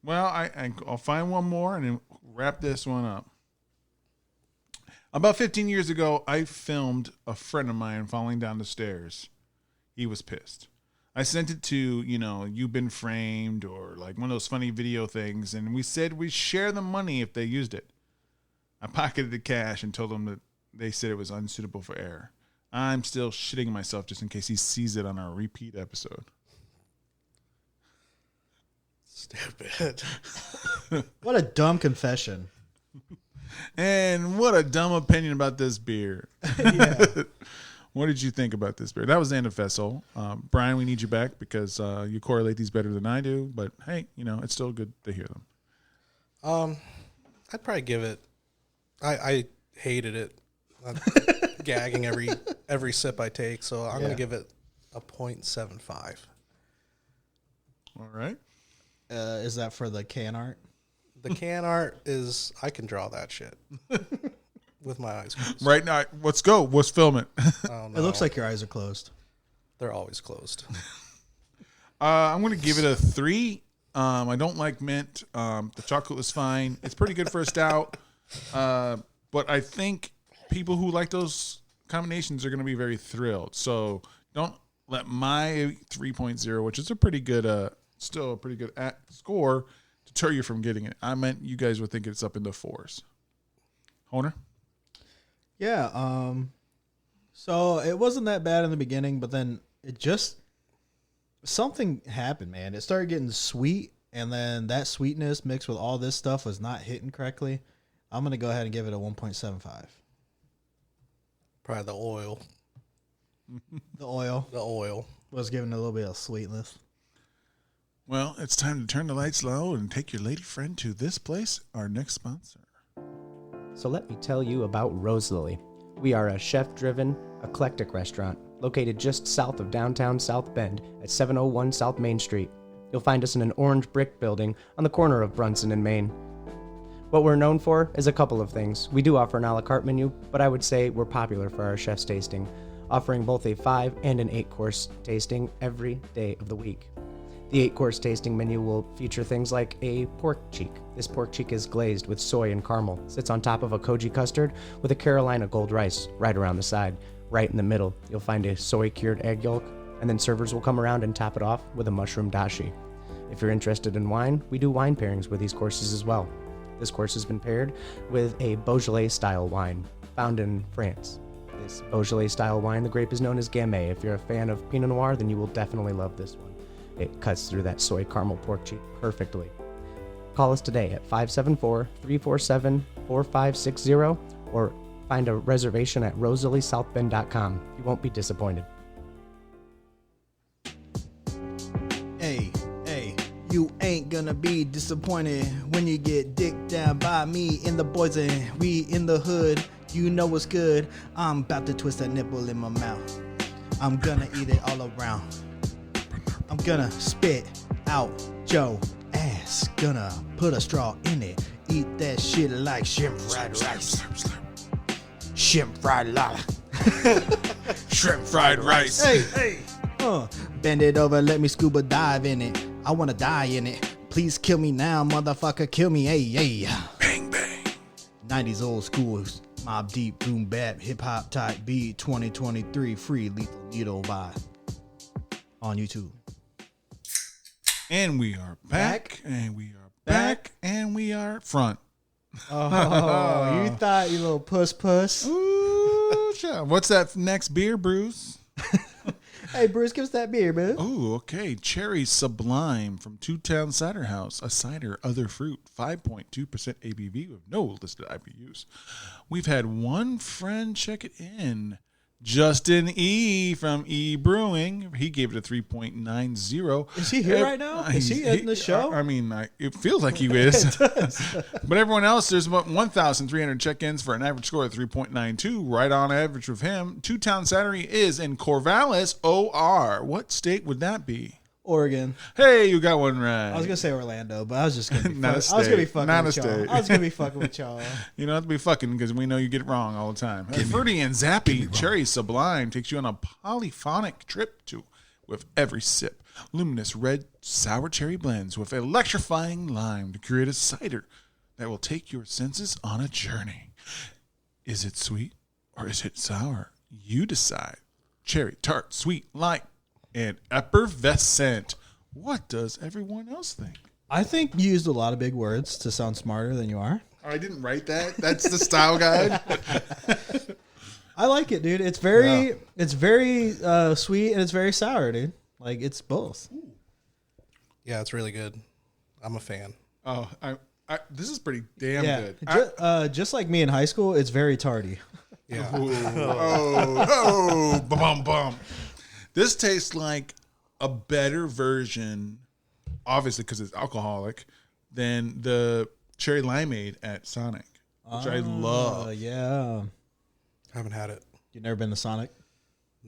Well, I'll find one more and then wrap this one up. About 15 years ago, I filmed a friend of mine falling down the stairs. He was pissed. I sent it to, You've Been Framed or like one of those funny video things, and we said we'd share the money if they used it. I pocketed the cash and told them that they said it was unsuitable for air. I'm still shitting myself just in case he sees it on our repeat episode. Stupid. What a dumb confession. And what a dumb opinion about this beer. Yeah. What did you think about this beer? That was the end of Fesshole. Brian, we need you back because you correlate these better than I do. But hey, it's still good to hear them. I'd probably give it. I hated it. I'm gagging every sip I take, so I'm gonna give it a 0.75. All right. Is that for the can art? The can art is I can draw that shit with my eyes closed. Right now, let's go. Let's film it. Oh, no. It looks like your eyes are closed. They're always closed. I'm going to give it a 3. I don't like mint. The chocolate was fine. It's pretty good for a stout. But I think people who like those combinations are going to be very thrilled. So don't let my 3.0, which is a pretty good, still a pretty good score, deter you from getting it. I meant you guys would think it's up in the 4s. Honer? Yeah. So it wasn't that bad in the beginning, but then it just something happened, man. It started getting sweet, and then that sweetness mixed with all this stuff was not hitting correctly. I'm gonna go ahead and give it a 1.75. Probably the oil. The oil The oil. was giving it a little bit of sweetness. Well, it's time to turn the lights low and take your lady friend to this place, our next sponsor. So let me tell you about Rose Lily. We are a chef-driven, eclectic restaurant located just south of downtown South Bend at 701 South Main Street. You'll find us in an orange brick building on the corner of Brunson and Main. What we're known for is a couple of things. We do offer an a la carte menu, but I would say we're popular for our chef's tasting, offering both a 5 and an 8-course tasting every day of the week. The 8-course tasting menu will feature things like a pork cheek. This pork cheek is glazed with soy and caramel, sits on top of a koji custard with a Carolina gold rice right around the side. Right in the middle, you'll find a soy-cured egg yolk, and then servers will come around and top it off with a mushroom dashi. If you're interested in wine, we do wine pairings with these courses as well. This course has been paired with a Beaujolais-style wine, found in France. This Beaujolais-style wine, the grape is known as Gamay. If you're a fan of Pinot Noir, then you will definitely love this one. It cuts through that soy caramel pork cheek perfectly. Call us today at 574-347-4560 or Find a reservation at rosaliesouthbend.com. You won't be disappointed. Hey, you ain't gonna be disappointed when you get dicked down by me and the boys and we in the hood. You know what's good. I'm about to twist that nipple in my mouth. I'm gonna eat it all around. I'm gonna spit out Joe ass. Gonna put a straw in it. Eat that shit like shrimp fried rice. Shrimp fried lala. Shrimp fried rice. Hey. Bend it over, let me scuba dive in it. I wanna die in it. Please kill me now, motherfucker, kill me, hey. Bang, bang. 90s old school, mob deep, boom bap, hip hop type beat, 2023 free lethal needle buy on YouTube. And we are back. And we are back. And we are front. Oh, you thought, you little puss. Ooh, child. What's that next beer, Bruce? Hey, Bruce, give us that beer, man. Oh, okay. Cherry Sublime from Two Town Ciderhouse. A cider, other fruit. 5.2% ABV with no listed IBUs. We've had one friend check it in. Justin E. from E. Brewing. He gave it a 3.90. Is he here right now? Is he in the show? I mean, it feels like he is. But everyone else, there's about 1,300 check-ins for an average score of 3.92. Right on average with him. Two Town Cidery is in Corvallis, OR. What state would that be? Oregon. Hey, you got one right. I was gonna say Orlando, but I was just gonna be Not a I was gonna be state. fucking Not with a y'all. state. I was gonna be fucking with y'all. You don't have to be fucking because we know you get it wrong all the time. Fruity and Zappy Cherry Sublime takes you on a polyphonic trip with every sip. Luminous red sour cherry blends with electrifying lime to create a cider that will take your senses on a journey. Is it sweet or is it sour? You decide. Cherry, tart, sweet, light, and effervescent. What does everyone else think? I think you used a lot of big words to sound smarter than you are. I didn't write that. That's the style guide. I like it, dude. It's very sweet and it's very sour, dude. Like it's both. Yeah, it's really good. I'm a fan. Oh, this is pretty damn good. Just like me in high school, it's very tardy. Yeah. Bum. This tastes like a better version, obviously because it's alcoholic, than the cherry limeade at Sonic, which I love. Yeah. I haven't had it. You've never been to Sonic?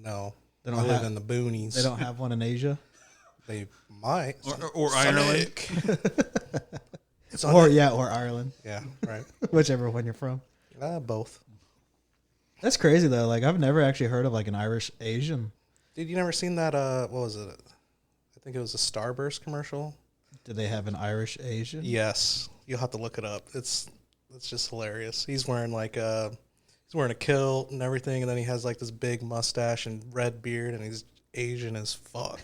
No. They I don't live have- in the boonies. They don't have one in Asia? They might. Or Ireland. It's on Or it. or Ireland. Yeah, right. Whichever one you're from. Both. That's crazy though. Like I've never actually heard of like an Irish Asian. Dude, you never seen that, what was it? I think it was a Starburst commercial. Do they have an Irish Asian? Yes. You'll have to look it up. It's just hilarious. He's wearing like a kilt and everything, and then he has like this big mustache and red beard, and he's Asian as fuck.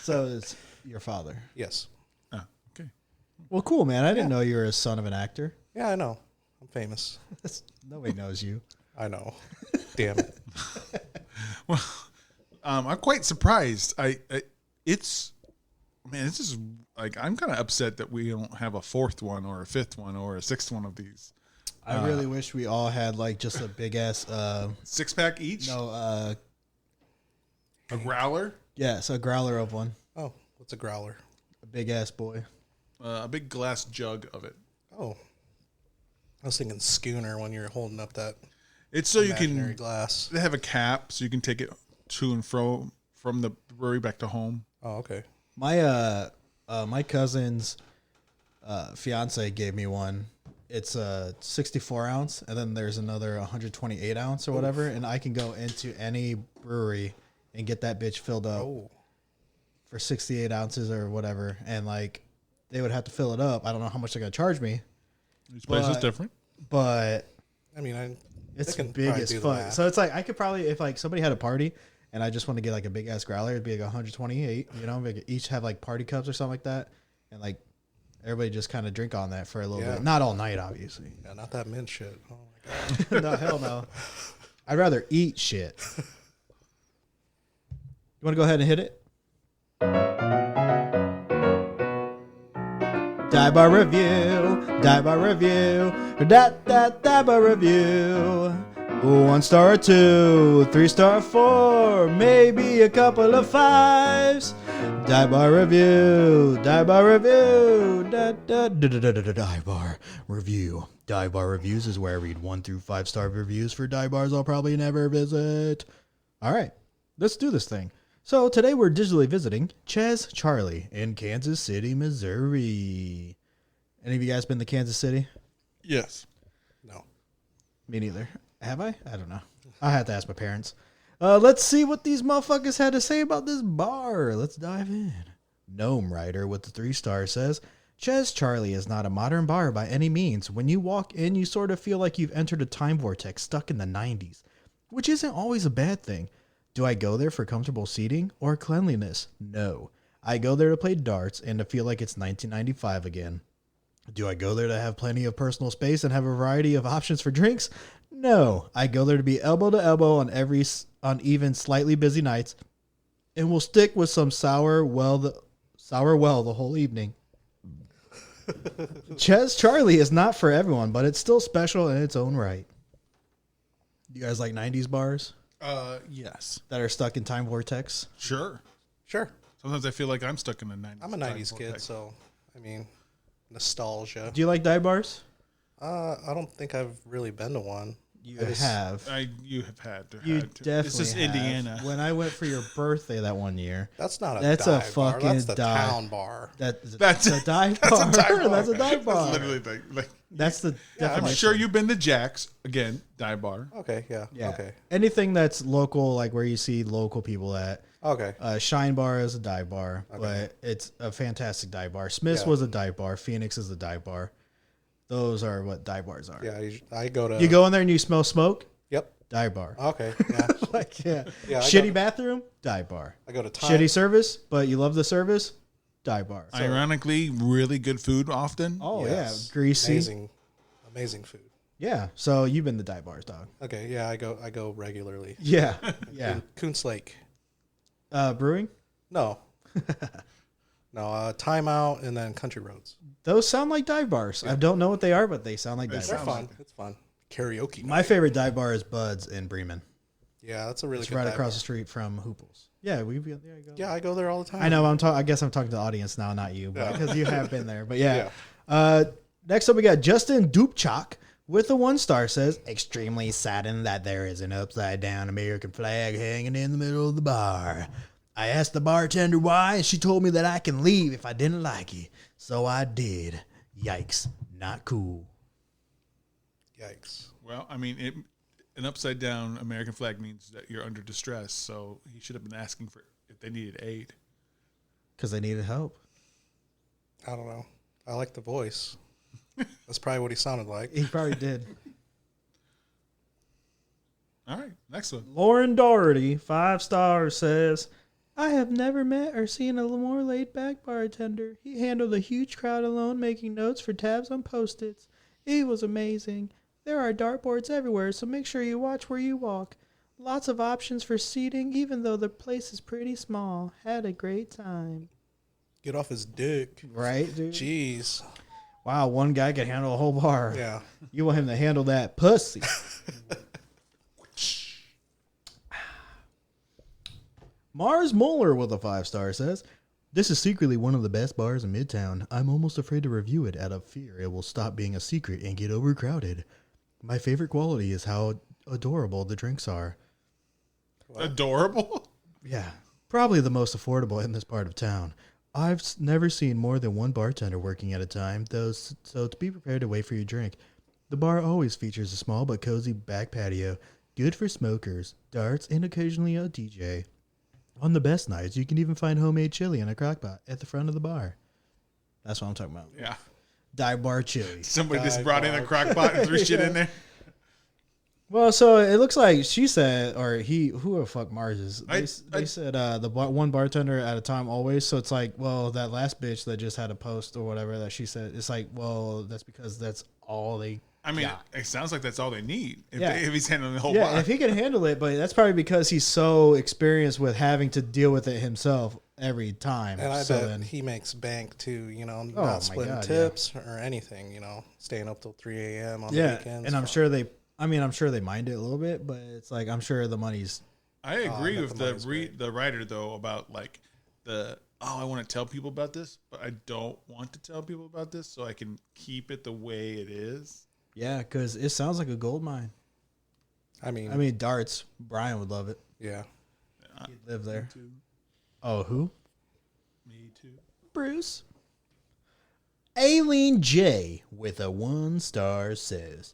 So it's your father. Yes. Oh, okay. Well, cool, man. I didn't know you were a son of an actor. Yeah, I know. I'm famous. Nobody knows you. I know. Damn it. Well, I'm quite surprised. It's this is like I'm kind of upset that we don't have a fourth one or a fifth one or a sixth one of these. I really wish we all had like just a big ass 6-pack each. a growler. yes, a growler of one. Oh, what's a growler? A big ass boy. A big glass jug of it. Oh. I was thinking schooner when you're holding up that It's so you imaginary can glass. They have a cap so you can take it to and fro from the brewery back to home. Oh, okay. My my cousin's fiance gave me one. It's a 64 ounce, and then there's another 128 ounce or whatever, and I can go into any brewery and get that bitch filled up for 68 ounces or whatever, and like they would have to fill it up. I don't know how much they're gonna charge me. Each place is different. But I mean, it's they can big probably as do the fuck. math. So it's like I could probably, if like somebody had a party and I just want to get like a big ass growler, it'd be like 128. You know, we could each have like party cups or something like that, and like everybody just kind of drink on that for a little bit. Not all night, obviously. Yeah, not that mint shit. Oh my god. No, hell no. I'd rather eat shit. You want to go ahead and hit it? Dive bar review. Dive bar review. Dive bar review. 1 star or 2, 3 star 4, maybe a couple of 5s. Dive bar review. Dive bar review. Dive bar review. Dive bar reviews is where I read 1 through 5 star reviews for dive bars I'll probably never visit. All right, let's do this thing. So today we're digitally visiting Ches Charlie in Kansas City, Missouri. Any of you guys been to Kansas City? Yes. No. Me neither. Have I? I don't know. I have to ask my parents. Let's see what these motherfuckers had to say about this bar. Let's dive in. Gnome Rider with the 3 stars says, Ches Charlie is not a modern bar by any means. When you walk in, you sort of feel like you've entered a time vortex stuck in the 90s, which isn't always a bad thing. Do I go there for comfortable seating or cleanliness? No. I go there to play darts and to feel like it's 1995 again. Do I go there to have plenty of personal space and have a variety of options for drinks? No. I go there to be elbow to elbow on even slightly busy nights and will stick with some sour well the whole evening. Ches Charlie is not for everyone, but it's still special in its own right. You guys like 90s bars? Yes. That are stuck in time vortex? Sure. Sure. Sometimes I feel like I'm stuck in the 90s. I'm a 90s kid, so, I mean, nostalgia. Do you like dive bars? I don't think I've really been to one. You have. You have had to. You had to. definitely This is have. Indiana. When I went for your birthday that one year, That's not a That's dive a bar. fucking That's the dive. town bar. that's a dive bar. That's a dive bar. That's a dive bar. That's literally like That's the. I'm definition. sure you've been to Jack's. Again, dive bar. Okay, yeah. Yeah. Okay. Anything that's local, like where you see local people at. Okay. Shine Bar is a dive bar, but it's a fantastic dive bar. Smith's was a dive bar. Phoenix is a dive bar. Those are what dive bars are. Yeah, I go to... You go in there and you smell smoke? Yep. Dive bar. Okay, yeah. Like, yeah. Yeah, Shitty bathroom? Dive bar. I go to time. Shitty service, but you love the service? Dive bar. Ironically, really good food often. Oh, Yes. yeah. Greasy. Amazing food. Yeah. So you've been to dive bars, dog. Okay, yeah, I go regularly. Yeah. Yeah. Coons Lake. Brewing? No. No, Timeout and then Country Roads. Those sound like dive bars. I don't know what they are, but they sound like dive They're bars. fun. It's fun. Karaoke. My favorite dive bar is Bud's in Bremen. Yeah, that's a really It's good right dive across bar. the street from Hooples. Yeah, there you go. Yeah, I go there all the time. I know. I guess I'm talking to the audience now, not you, because you have been there. But yeah. Yeah. Next up, we got Justin Dupchak with a 1 star says, extremely saddened that there is an upside down American flag hanging in the middle of the bar. I asked the bartender why, and she told me that I can leave if I didn't like it. So I did. Yikes. Not cool. Yikes. Well, I mean, an upside down American flag means that you're under distress. So he should have been asking for if they needed aid. Because they needed help. I don't know. I like the voice. That's probably what he sounded like. He probably did. All right, next one. Lauren Doherty, 5 stars, says, I have never met or seen a more laid-back bartender. He handled a huge crowd alone, making notes for tabs on Post-its. It was amazing. There are dartboards everywhere, so make sure you watch where you walk. Lots of options for seating, even though the place is pretty small. Had a great time. Get off his dick. Right, dude? Jeez. Wow, one guy could handle a whole bar. Yeah. You want him to handle that pussy. Mars Moeller with a 5 star says, this is secretly one of the best bars in Midtown. I'm almost afraid to review it out of fear it will stop being a secret and get overcrowded. My favorite quality is how adorable the drinks are. Adorable? Yeah, probably the most affordable in this part of town. I've never seen more than one bartender working at a time, though, so to be prepared to wait for your drink. The bar always features a small but cozy back patio, good for smokers, darts, and occasionally a DJ. On the best nights, you can even find homemade chili in a crockpot at the front of the bar. That's what I'm talking about. Yeah. Dive bar chili. Somebody just Dive brought in a crock pot and threw shit in there. Well, so it looks like she said, or he, who the fuck Mars is? They I said one bartender at a time always. So it's like, well, that last bitch that just had a post or whatever that she said, it's like, well, that's because that's all they. I mean, it sounds like that's all they need. If, Yeah. if he's handling the whole Yeah, bar. if he can handle it, but that's probably because he's so experienced with having to deal with it himself every time. And I so bet then, he makes bank too, my not splitting God, tips or anything, staying up till 3 a.m. on the yeah, weekends. and I'm sure they mind it a little bit, but it's like I'm sure the money's. I agree with the money's great. the writer though about like I want to tell people about this, but I don't want to tell people about this, so I can keep it the way it is. Yeah, because it sounds like a gold mine. I mean, darts. Brian would love it. yeah. He'd live there. Me too. Oh, who? Me too. Bruce. Aileen J with a 1-star says,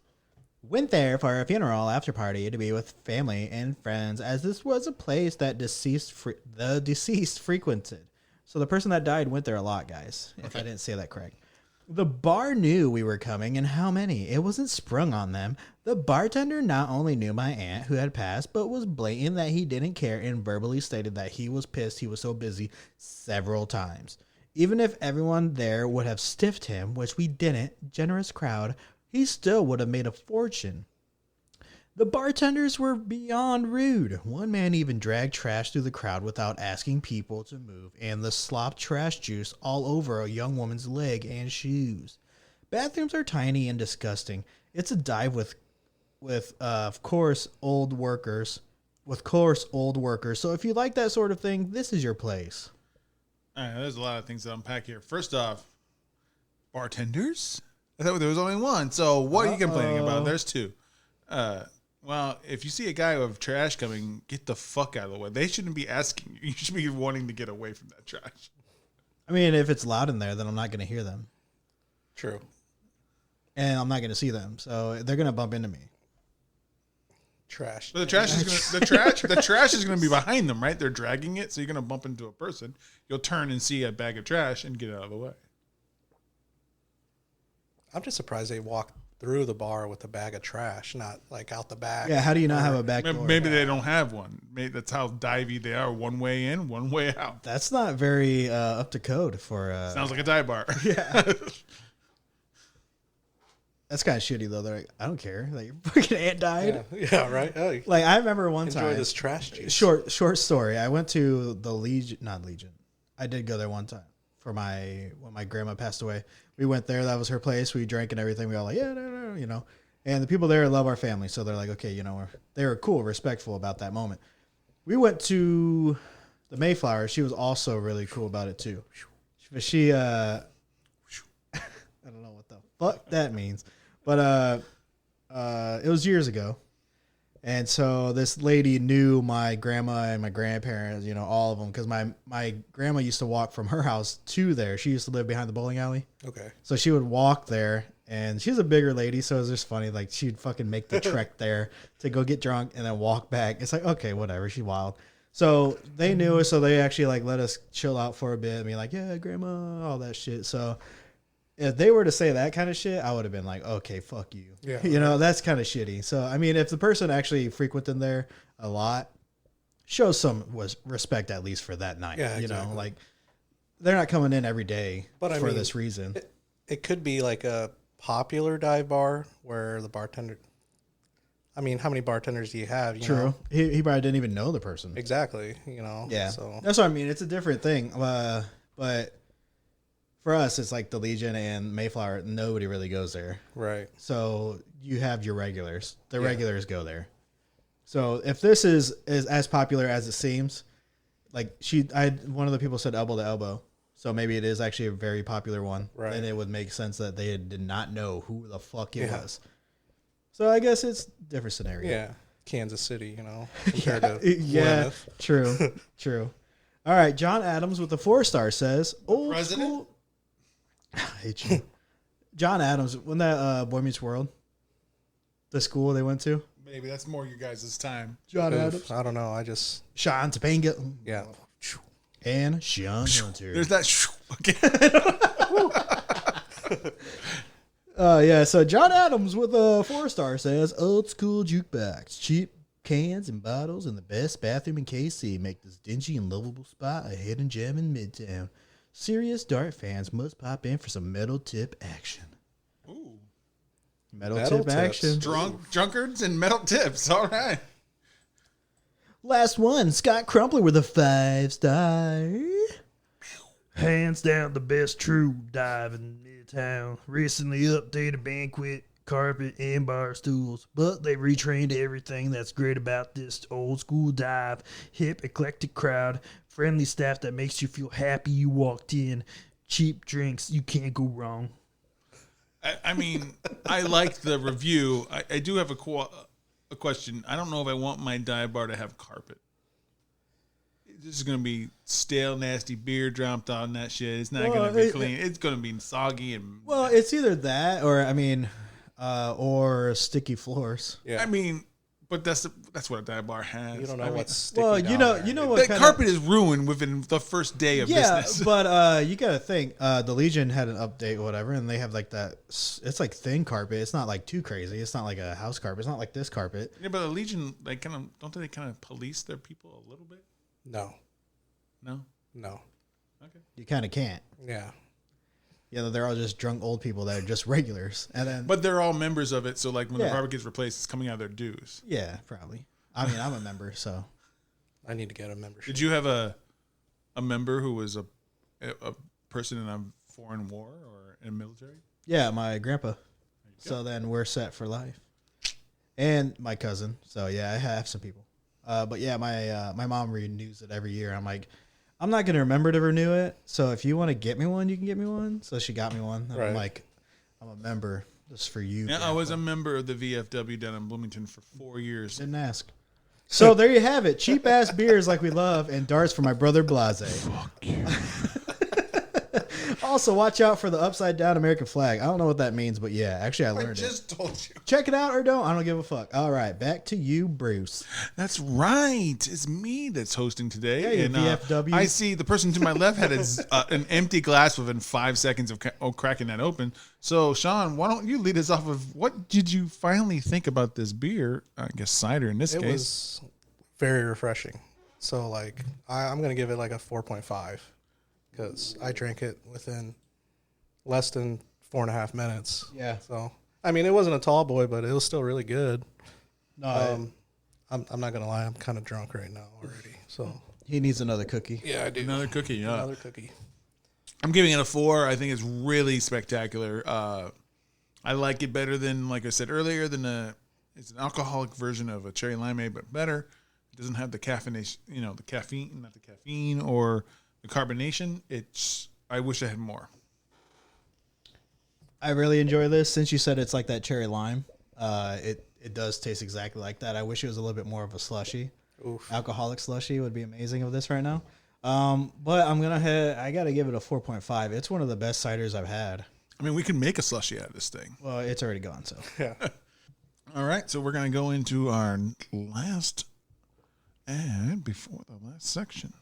went there for a funeral after party to be with family and friends, as this was a place that the deceased frequented. So the person that died went there a lot, guys. If I didn't say that correct. The bar knew we were coming and how many. It wasn't sprung on them. The bartender not only knew my aunt who had passed, but was blatant that he didn't care and verbally stated that he was pissed he was so busy several times. Even if everyone there would have stiffed him, which we didn't, generous crowd, he still would have made a fortune. The bartenders were beyond rude. One man even dragged trash through the crowd without asking people to move, and the slopped trash juice all over a young woman's leg and shoes. Bathrooms are tiny and disgusting. It's a dive with of course, old workers. So if you like that sort of thing, this is your place. All right, there's a lot of things to unpack here. First off, bartenders? I thought there was only one. So what are you complaining about? There's two. Well, if you see a guy with trash coming, get the fuck out of the way. They shouldn't be asking you. You should be wanting to get away from that trash. I mean, if it's loud in there, then I'm not going to hear them. True. And I'm not going to see them. So they're going to bump into me. Trash. But the trash is gonna be behind them, right? They're dragging it, so you're gonna bump into a person. You'll turn and see a bag of trash and get out of the way. I'm just surprised they walked through the bar with a bag of trash, not like out the back. Yeah, how do you not have a back door? Maybe they don't have one. Maybe that's how divey they are. One way in, one way out. That's not very up to code for... Sounds like a dive bar. Yeah. That's kind of shitty, though. They're like, I don't care. Like, your fucking aunt died. Yeah, right? Oh, Like, I remember one enjoy time... this trash juice. Short story. I went to the Legion... Not Legion. I did go there one time for when my grandma passed away. We went there. That was her place. We drank and everything. We all like, yeah, no, you know. And the people there love our family. So they're like, okay, you know, they were cool, respectful about that moment. We went to the Mayflower. She was also really cool about it, too. But she... I don't know what the fuck that means. But it was years ago. And so this lady knew my grandma and my grandparents, you know, all of them. Because my grandma used to walk from her house to there. She used to live behind the bowling alley. Okay. So she would walk there. And she's a bigger lady. So it was just funny. Like, she'd fucking make the trek there to go get drunk and then walk back. It's like, okay, whatever. She's wild. So they knew us. So they actually, like, let us chill out for a bit. And be like, yeah, grandma, all that shit. So... if they were to say that kind of shit, I would have been like, okay, fuck you. Yeah. You know, that's kind of shitty. So, I mean, if the person actually frequented there a lot, show some respect at least for that night. Yeah, you exactly. know, like they're not coming in every day But I for mean, this reason. It could be like a popular dive bar where the bartender... I mean, how many bartenders do you have? You True. know? He probably didn't even know the person. Exactly. You know? Yeah. So That's what I mean. It's a different thing. But for us, it's like the Legion and Mayflower. Nobody really goes there. right. So you have your regulars. The regulars go there. So if this is as popular as it seems, like one of the people said elbow to elbow. So maybe it is actually a very popular one. Right. And it would make sense that they did not know who the fuck it was. So I guess it's a different scenario. Yeah. Kansas City, you know, compared to Plymouth. True. All right, John Adams with a 4-star says, old president? school. I hate you. John Adams, wasn't that Boy Meets World? The school they went to? Maybe that's more your guys' time. John Oof, Adams. I don't know. I just... Sean Topanga. Yeah. And Sean Hunter. There's that again. Yeah, so John Adams with a 4-star says, old school jukebox, cheap cans and bottles, and the best bathroom in KC make this dingy and lovable spot a hidden gem in Midtown. Serious dart fans must pop in for some metal tip action. Ooh. Metal Metal tip tips. action. Drunkards and metal tips. All right. Last one, Scott Crumpler with a 5-star. Hands down the best true dive in Midtown. Recently updated banquet, carpet, and bar stools. But they retrained everything that's great about this old school dive. Hip, eclectic crowd. Friendly staff that makes you feel happy you walked in. Cheap drinks, you can't go wrong. I mean, I liked the review. I do have a question. I don't know if I want my dive bar to have carpet. This is going to be stale, nasty beer dropped on that shit. It's not going to be clean. It's going to be soggy and. Well, it's either that or sticky floors. Yeah. I mean, but that's what a dive bar has. You don't know what's sticky Well, down you know there. what That kinda, carpet is ruined within the first day of business. but you got to think the Legion had an update or whatever, and they have like that. It's like thin carpet. It's not like too crazy. It's not like a house carpet. It's not like this carpet. Yeah, but the Legion, they don't they kind of police their people a little bit? No. Okay. You kind of can't. Yeah. Yeah, they're all just drunk old people that are just regulars, and then But they're all members of it, so like when the Yeah. carpet gets replaced, it's coming out of their dues. yeah, probably. I mean, I'm a member, so I need to get a membership. Did you have a member who was a person in a foreign war or in military? yeah, my grandpa. So then we're set for life, and my cousin. So yeah, I have some people. But yeah, my mom renews it every year. I'm like, I'm not gonna remember to renew it. So if you want to get me one, you can get me one. So she got me one. And I'm Right. like, I'm a member just for you. Yeah, I Grandpa. was a member of the VFW down in Bloomington for 4 years. Didn't ask. So there you have it. Cheap ass beers like we love, and darts for my brother Blazay. Fuck you. Also, watch out for the upside down American flag. I don't know what that means, but yeah, actually, I learned it. told you. Check it out or don't. I don't give a fuck. All right, back to you, Bruce. That's right. It's me that's hosting today. Yeah, you and VFW. I see the person to my left had an empty glass within 5 seconds of cracking that open. So, Sean, why don't you lead us off of what did you finally think about this beer? I guess cider in this It case. was very refreshing. So, like, I'm going to give it like a 4.5 because I drank it within less than 4.5 minutes. Yeah. So, I mean, it wasn't a tall boy, but it was still really good. No, I'm not going to lie. I'm kind of drunk right now already. So, he needs another cookie. yeah, I do. Another cookie, yeah. Another cookie. I'm giving it a 4. I think it's really spectacular. I like it better than, like I said earlier, it's an alcoholic version of a cherry limeade, but better. It doesn't have the caffeination, the caffeine or the carbonation. I wish I had more. I really enjoy this. Since you said it's like that cherry lime, it does taste exactly like that. I wish it was a little bit more of a slushy. Oof. Alcoholic slushy would be amazing of this right now. But I gotta give it a 4.5. It's one of the best ciders I've had. I mean, we can make a slushy out of this thing. Well, it's already gone, so. Yeah. All right, so we're going to go into our last ad before the last section.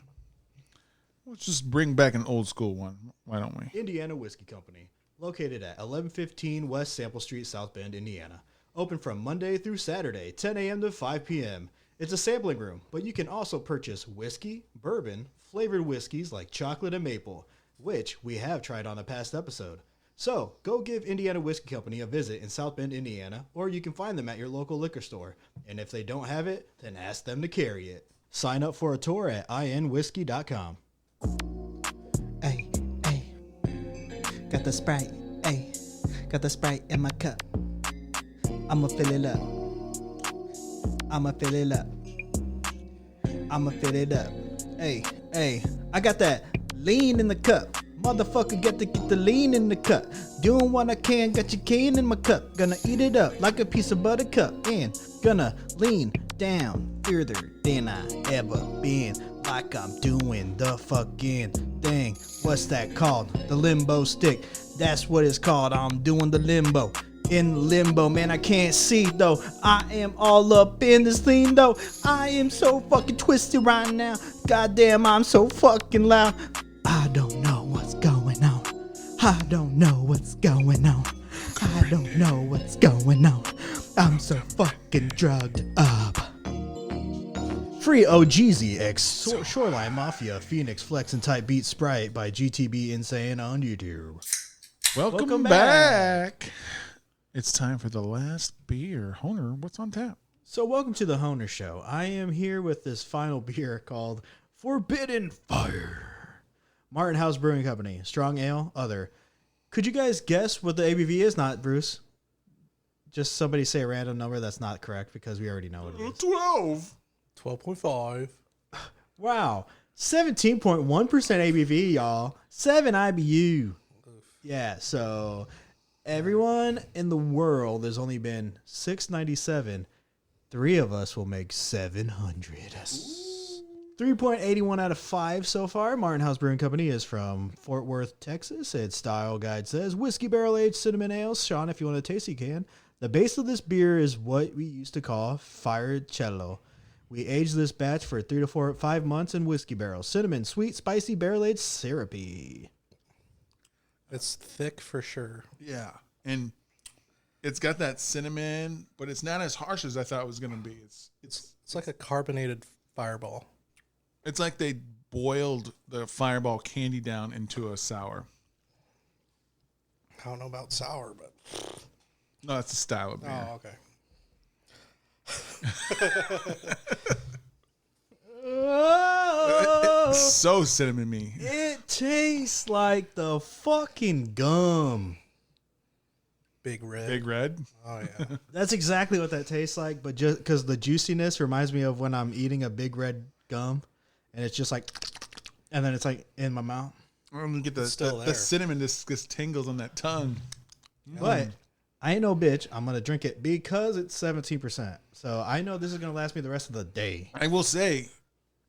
Let's just bring back an old school one. Why don't we? Indiana Whiskey Company, located at 1115 West Sample Street, South Bend, Indiana. Open from Monday through Saturday, 10 a.m. to 5 p.m. It's a sampling room, but you can also purchase whiskey, bourbon, flavored whiskeys like chocolate and maple, which we have tried on a past episode. So, go give Indiana Whiskey Company a visit in South Bend, Indiana, or you can find them at your local liquor store. And if they don't have it, then ask them to carry it. Sign up for a tour at inwhiskey.com. Hey, hey, got the Sprite, hey, got the Sprite in my cup. I'ma fill it up. I'ma fill it up. I'ma fill it up. Hey, hey, I got that lean in the cup. Motherfucker, get the lean in the cup. Doing what I can, got your cane in my cup. Gonna eat it up like a piece of buttercup. And gonna lean down further than I ever been. Like I'm doing the fucking thing. What's that called? The limbo stick. That's what it's called. I'm doing the limbo. In limbo, man, I can't see though. I am all up in this thing though. I am so fucking twisted right now. Goddamn, I'm so fucking loud. I don't know what's going on. I don't know what's going on. I don't know what's going on. I'm so fucking drugged up. Free OGZ X Shoreline Mafia Phoenix Flex and Type Beat Sprite by GTB Insane on YouTube. Welcome Welcome back. It's time for the last beer. Honer, what's on tap? So welcome to the Honer Show. I am here with this final beer called Forbidden Fire. Martin House Brewing Company. Strong ale, other. Could you guys guess what the ABV is? Not Bruce. Just somebody say a random number that's not correct because we already know what it is. 12. 12.5. Wow. 17.1% ABV, y'all. 7 IBU. Yeah, so everyone in the world, there's only been 697. 3 of us will make 700. 3.81 out of 5 so far. Martin House Brewing Company is from Fort Worth, Texas. Its style guide says whiskey barrel aged cinnamon ale. Sean, if you want to taste, you can. The base of this beer is what we used to call fired cello. We aged this batch for 3 to 5 months in whiskey barrels. Cinnamon, sweet, spicy, barrel aged, syrupy. It's thick for sure. Yeah. And it's got that cinnamon, but it's not as harsh as I thought it was going to be. It's like a carbonated Fireball. It's like they boiled the Fireball candy down into a sour. I don't know about sour, but No, that's the style of beer. oh, okay. It's so cinnamon-y. It tastes like the fucking gum. Big Red. Big Red. Oh yeah. That's exactly what that tastes like, but just because the juiciness reminds me of when I'm eating a Big Red gum, and it's just like, and then it's like in my mouth. I'm gonna get It's still the there. cinnamon just tingles on that tongue. But I ain't no bitch. I'm gonna drink it because it's 17%. So I know this is gonna last me the rest of the day. I will say,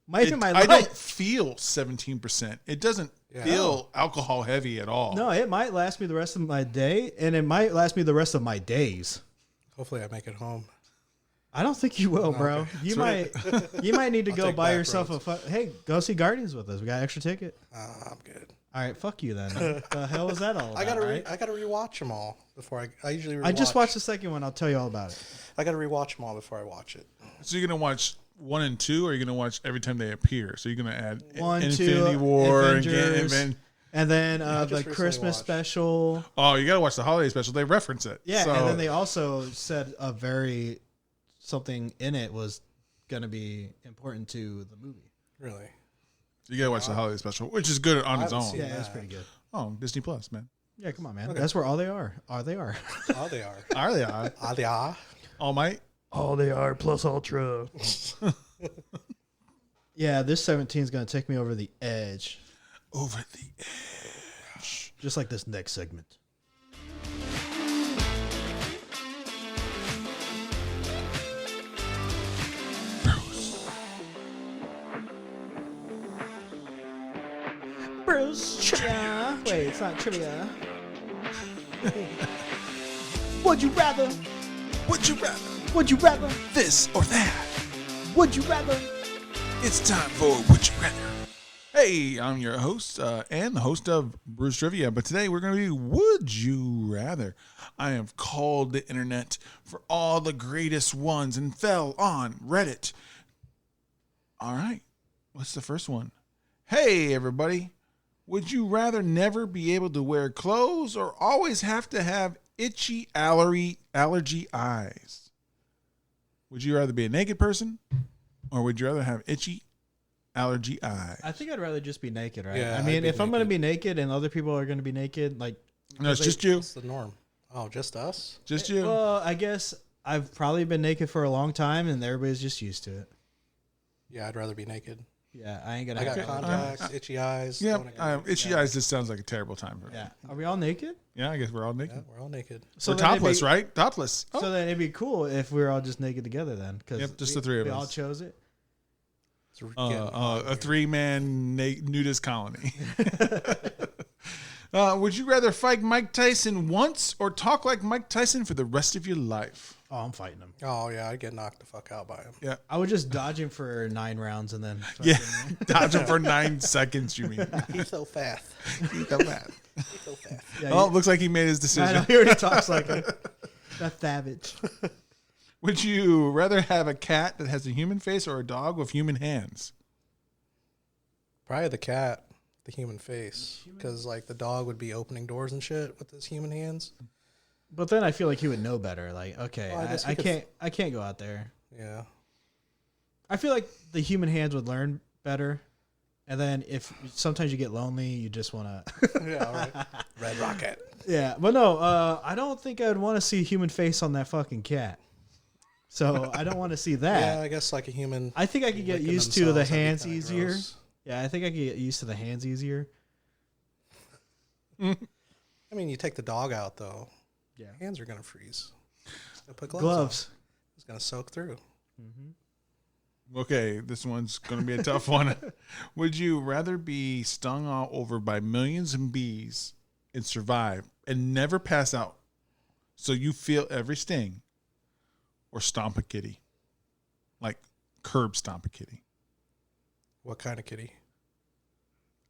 Might be my I don't life. feel 17%. It doesn't Yeah. feel alcohol heavy at all. No, it might last me the rest of my day, and it might last me the rest of my days. Hopefully I make it home. I don't think you will, bro. Okay. You might need to I'll go take buy back yourself roads. hey, go see Guardians with us. We got an extra ticket. I'm good. All right, fuck you then. The hell was that all about? I gotta right? I gotta rewatch them all before I usually rewatch. I just watched the second one. I'll tell you all about it. I gotta rewatch them all before I watch it. So you're gonna watch 1 and 2, or you're gonna watch every time they appear? So you're gonna add 1, 2, Infinity War Avengers, and and then I just the recently Christmas watched. special. oh, you gotta watch the holiday special. They reference it. Yeah, So, and then they also said something in it was going to be important to the movie. Really? you gotta watch the holiday special, which is good on I its haven't own. seen Yeah, it's that. pretty good. Oh, Disney Plus, man. Yeah, come on, man. That's where all they are. They are. Oh, they are. Are they? Oh, they are. All Might. All they are plus ultra. Yeah, this 17 is going to take me over the edge, Over the edge. just like this next segment. Bruce trivia. Wait, it's not trivia. Would you rather? Would you rather Would you rather? this or that? Would you rather? It's time for Would You Rather. Hey, I'm your host and the host of Bruce Trivia, but today we're going to be Would You Rather. I have called the internet for all the greatest ones and fell on Reddit. All right, what's the first one? Hey, everybody. Would you rather never be able to wear clothes or always have to have itchy allergy eyes? Would you rather be a naked person or would you rather have itchy allergy eyes? I think I'd rather just be naked, right? Yeah, I mean, I'd be if I'm going to naked. be naked and other people are going to be naked, like, No, it's just you. It's the norm. Oh, just us? Just you. well, I guess I've probably been naked for a long time and everybody's just used to it. Yeah, I'd rather be naked. Yeah, I ain't going I got to. contacts, itchy eyes. Yeah, don't agree. itchy Yeah. eyes just sounds like a terrible time for me. Yeah. Are we all naked? Yeah, I guess we're all naked. Yeah, we're all naked. So we're then it'd topless, be- right? Topless. Oh. So then it'd be cool if we were all just naked together then. Cause Yep, just the three of we us. all chose it. It's getting hot A here. 3-man nudist colony. Would you rather fight Mike Tyson once or talk like Mike Tyson for the rest of your life? Oh, I'm fighting him. Oh, yeah, I'd get knocked the fuck out by him. Yeah. I would just dodge him for 9 rounds and then. Yeah. fucking- Dodge him for 9 seconds, you mean. He's so fast. He's so bad. He's so fast. Yeah, Oh, it looks like he made his I know, decision. he already talks like a savage. Would you rather have a cat that has a human face or a dog with human hands? Probably the cat, the human face. Because, like, the dog would be opening doors and shit with his human hands. But then I feel like he would know better. Like, okay, Well, I guess he I could- can't. I can't go out there. Yeah. I feel like the human hands would learn better. And then if sometimes you get lonely, you just want to. Yeah, all right. Red Rocket. Yeah, but no, I don't think I would want to see a human face on that fucking cat. So I don't want to see that. Yeah, I guess like a human. I think I could get licking used to the themselves, that'd be hands kinda easier. gross. Yeah, I think I could get used to the hands easier. I mean, you take the dog out though. Yeah. Hands are gonna freeze. Gotta put gloves. Gloves. On. It's gonna soak through. Okay, this one's going to be a tough one. Would you rather be stung all over by millions of bees and survive and never pass out so you feel every sting, or stomp a kitty? Like curb stomp a kitty. What kind of kitty?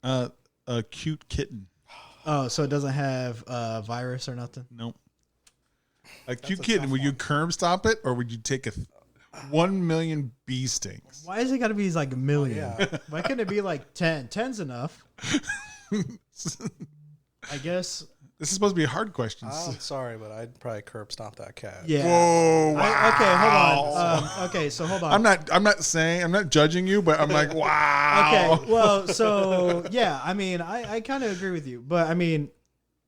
A cute kitten. Oh, so it doesn't have virus or nothing? Nope. A cute a kitten. tough Would you one. curb stomp it, or would you take 1 million bee stings? Why is it got to be like a million? Yeah. Why couldn't it be like 10? 10's enough. I guess. This is supposed to be hard questions. I'm sorry, but I'd probably curb stomp that cat. Yeah. Whoa! Wow. Okay, hold on. Okay, so hold on. I'm not judging you, but I'm like, wow. Okay, well, so yeah, I mean, I kind of agree with you, but I mean,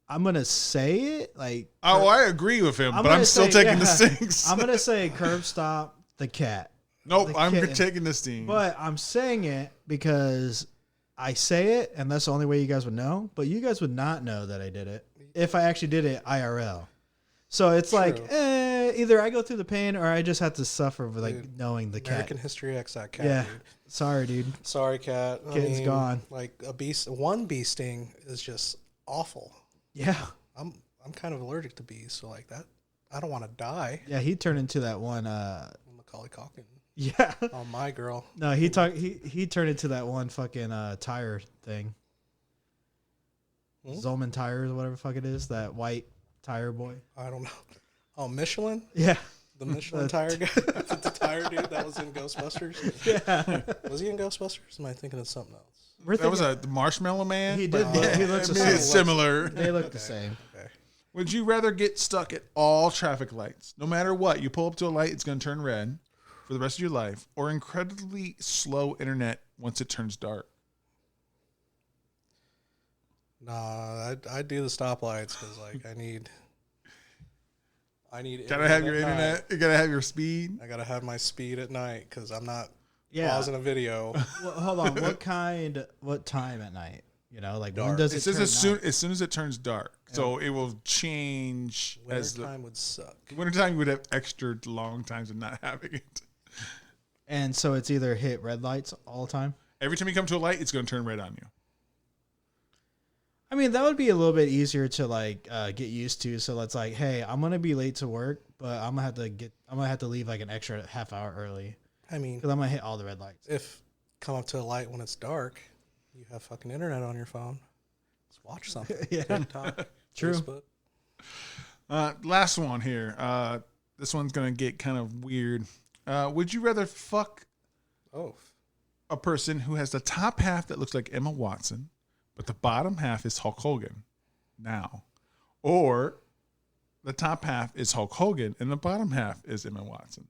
I'm gonna say it like. Oh, I agree with him, but gonna I'm still say- taking the yeah, stings. I'm gonna say curb stop the cat, Nope, the I'm kitten. taking the stings. but I'm saying it because I say it, and that's the only way you guys would know. But you guys would not know that I did it if I actually did it IRL. So it's like either I go through the pain or I just have to suffer with like Dude, knowing the American cat. History X that cat. Yeah, Dude. sorry, dude. Sorry, cat. Kitten's gone. Like a beast. One bee sting is just awful. Yeah, I'm kind of allergic to bees, so like that. I don't want to die. yeah. He turned into that one. Macaulay Culkin. Yeah. Oh, my girl. No, he turned into that one fucking tire thing. Zolman Tires or whatever the fuck it is, that white tire boy. I don't know. Oh, Michelin? Yeah. The Michelin tire guy? The tire dude that was in Ghostbusters? Yeah. Was he in Ghostbusters? Am I thinking of something else? that was the Marshmallow Man. He did. He looks the I mean, it's same. similar. They look the same. Okay. Would you rather get stuck at all traffic lights, no matter what? You pull up to a light, it's going to turn red for the rest of your life, or incredibly slow internet once it turns dark? Nah, I do the stoplights because like I need. Gotta have your at night. internet. You gotta have your speed. I gotta have my speed at night because I'm not Yeah. pausing a video. Well, hold on. What time at night? You know, like when Dark. does It it says turn as soon as it turns dark, so it will change as the Wintertime would suck. wintertime. You would have extra long times of not having it. And so it's either hit red lights all the time. Every time you come to a light, it's going to turn red on you. I mean, that would be a little bit easier to like get used to. So it's like, hey, I'm gonna be late to work, but I'm gonna have to leave like an extra half hour early I mean, because I'm gonna hit all the red lights. if come up to a light when it's dark, you have fucking internet on your phone. Let's watch something. Yeah. TikTok, True. Facebook. Last one here. This one's going to get kind of weird. Would you rather fuck Oh, a person who has the top half that looks like Emma Watson, but the bottom half is Hulk Hogan now, or the top half is Hulk Hogan and the bottom half is Emma Watson?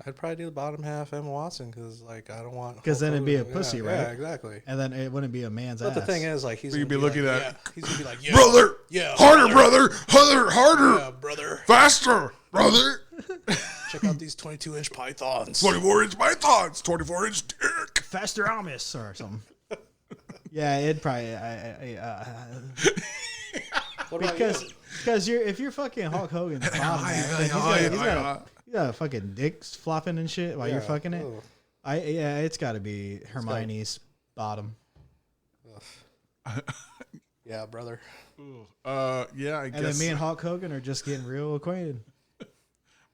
I'd probably do the bottom half Emma Watson because like I don't want. Because then Hulk it'd be a Hogan. pussy, Yeah, right? Yeah, exactly. And then it wouldn't be a man's But ass. the thing is, like he's So you'd gonna be looking like, at- yeah, he's gonna be like, yeah, Brother, yeah, harder, brother, harder, yeah, brother. faster, brother. Check out these 22-inch pythons. 24-inch pythons, 24-inch dick. faster Amos or something. Yeah, it'd probably What about because if you're fucking Hulk Hogan's bottom half, then he's got a fucking dick flopping and shit while you? you're Yeah, fucking it. ugh. It's got to be Hermione's bottom. Yeah, brother. Yeah, I And guess. then me and Hulk Hogan are just getting real acquainted,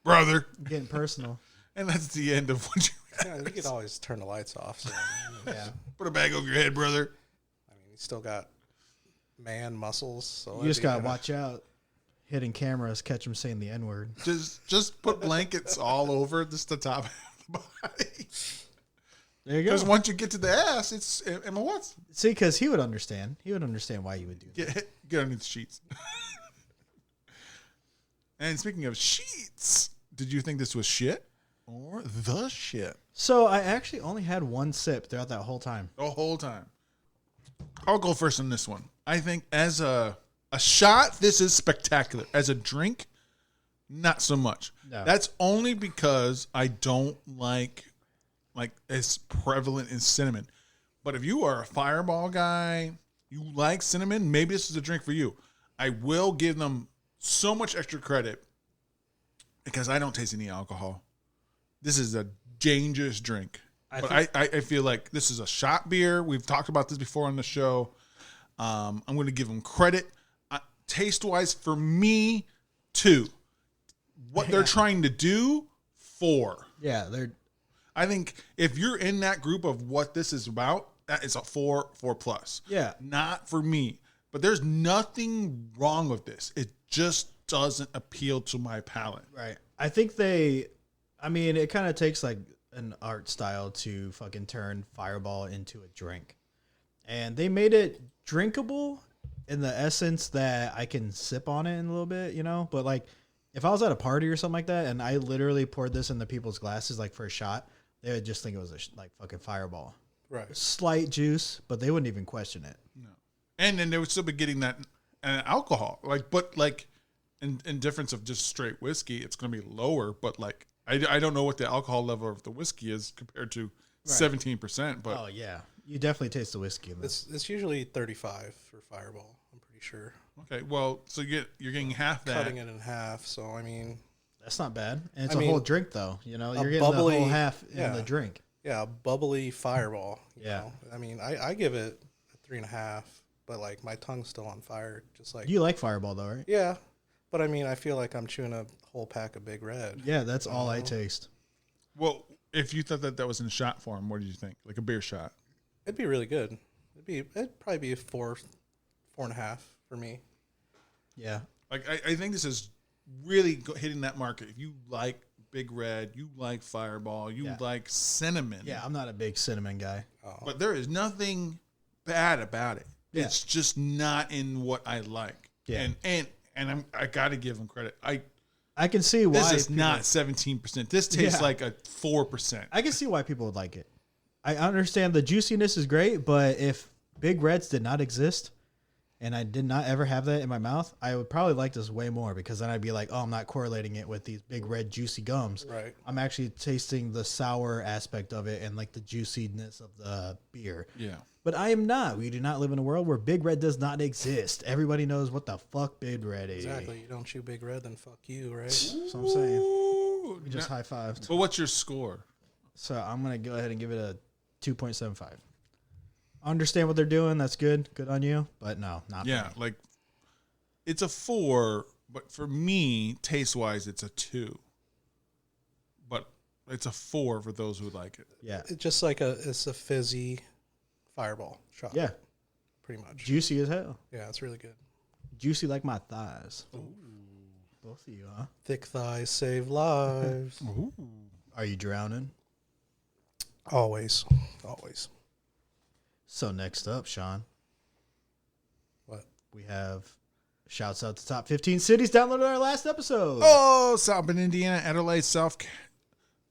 brother. getting personal. And that's the end of what you Yeah, you could always turn the lights off. So, Yeah, put a bag over your head, brother. I mean, he's still got man muscles. So you just gotta watch out. Hitting cameras, catch him saying the N word. Just put blankets all over just the top half of the body. There you go. Because once you get to the ass, it's Emma Watson. See, because he would understand. He would understand why you would do that. Get underneath the sheets. And speaking of sheets, did you think this was shit or the shit? So I actually only had one sip throughout that whole time. The whole time. I'll go first on this one. I think as a shot, this is spectacular. As a drink, not so much. No. That's only because I don't like as prevalent in cinnamon. But if you are a Fireball guy, you like cinnamon, maybe this is a drink for you. I will give them so much extra credit because I don't taste any alcohol. This is a dangerous drink. I feel like this is a shot beer. We've talked about this before on the show. I'm going to give them credit. Taste-wise, for me, 2. What they're trying to do, 4. Yeah, I think if you're in that group of what this is about, that is a 4 plus. Yeah. Not for me. But there's nothing wrong with this. It just doesn't appeal to my palate. right. I think it kind of takes like an art style to fucking turn Fireball into a drink. And they made it drinkable in the essence that I can sip on it in a little bit, you know? But like if I was at a party or something like that and I literally poured this into people's glasses like for a shot, they would just think it was like fucking Fireball. Right. Slight juice, but they wouldn't even question it. No. And then they would still be getting that alcohol. In difference of just straight whiskey, it's going to be lower, but like I don't know what the alcohol level of the whiskey is compared to 17%. But oh yeah, you definitely taste the whiskey in this. It's usually 35 for Fireball. I'm pretty sure. okay, well, so you're getting half that. Cutting it in half. So I mean, That's not bad. And it's I a mean, whole drink though. You know, a you're getting bubbly- the whole half in yeah. the drink. yeah, a bubbly Fireball. You Yeah. know? I mean, I give it a 3.5, but like my tongue's still on fire. Just like You like Fireball though, right? yeah, but I mean, I feel like I'm chewing a whole pack of Big Red. Yeah, that's all I taste. Well, if you thought that was in shot form, what did you think? Like a beer shot? It'd be really good. It'd probably be a 4.5 for me. Yeah. Like I think this is really hitting that market. If you like Big Red, you like Fireball, you Yeah. like cinnamon. Yeah, I'm not a big cinnamon guy. But there is nothing bad about it. Yeah. It's just not in what I like. Yeah. And I got to give them credit. I can see why This is people- not 17%. This tastes Yeah. like a 4%. I can see why people would like it. I understand the juiciness is great, but if Big Reds did not exist and I did not ever have that in my mouth, I would probably like this way more because then I'd be like, oh, I'm not correlating it with these big red juicy gums. Right. I'm actually tasting the sour aspect of it and like the juiciness of the beer. Yeah. But I am not. We do not live in a world where Big Red does not exist. Everybody knows what the fuck Big Red is. Exactly. You don't chew Big Red, then fuck you, right? That's what I'm saying. Ooh, We just high-fived. But what's your score? So I'm going to go ahead and give it a 2.75. I understand what they're doing. That's good. Good on you. But no, not Yeah, for me. like it's a 4, but for me, taste-wise, it's a 2. But it's a 4 for those who like it. Yeah. It's just like it's a fizzy Fireball shot. Yeah. Pretty much. Juicy as hell. Yeah, it's really good. Juicy like my thighs. Both of you, huh? Thick thighs save lives. Are you drowning? Always. Always. So next up, Sean, What? we have shouts out to top 15 cities downloaded our last episode. Oh, South Bend, Indiana, Adelaide,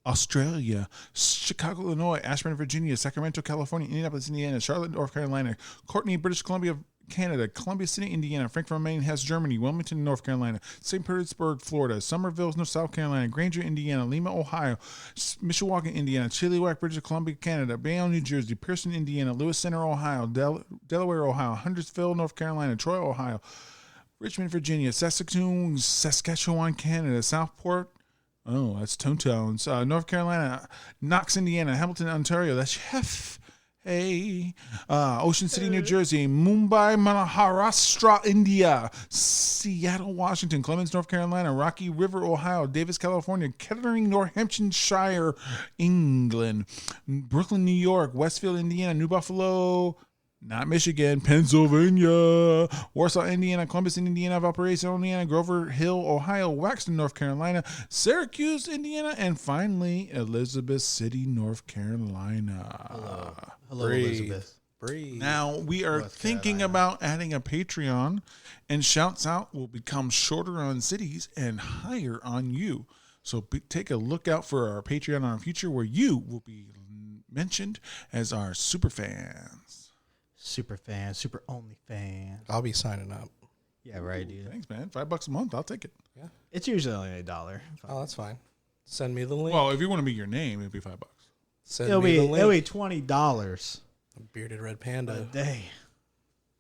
Australia, Chicago, Illinois, Ashburn, Virginia, Sacramento, California, Indianapolis, Indiana, Charlotte, North Carolina, Courtney, British Columbia, Canada, Columbia City, Indiana, Frankfurt, Maine, Hesse, Germany, Wilmington, North Carolina, St. Petersburg, Florida, Somerville, South Carolina, Granger, Indiana, Lima, Ohio, Mishawaka, Indiana, Chilliwack, British Columbia, Canada, Bayonne, New Jersey, Pearson, Indiana, Lewis Center, Ohio, Delaware, Ohio, Huntersville, North Carolina, Troy, Ohio, Richmond, Virginia, Saskatchewan, Canada, Southport, oh, that's Tones, North Carolina, Knox, Indiana, Hamilton, Ontario, that's Chef. Hey, Ocean City, New Jersey, Mumbai, Maharashtra, India, Seattle, Washington, Clemens, North Carolina, Rocky River, Ohio, Davis, California, Kettering, North Hampshire, England, Brooklyn, New York, Westfield, Indiana, New Buffalo, not Michigan, Pennsylvania, Warsaw, Indiana, Columbus, Indiana, Valparaiso, Indiana, Grover Hill, Ohio, Waxton, North Carolina, Syracuse, Indiana, and finally, Elizabeth City, North Carolina. Hello, Elizabeth. Breathe. Now, we are thinking about adding a Patreon, and shouts out will become shorter on cities and higher on you. So take a look out for our Patreon in our future where you will be mentioned as our super fans. Super fan, super only fan. I'll be signing up. Yeah, right, dude. Thanks, man. $5 a month. I'll take it. Yeah. It's usually only $1. Oh, that's fine. Send me the link. Well, if you want to be your name, it'd be $5. Send It'll me be the link. $20 Bearded Red a Panda. day.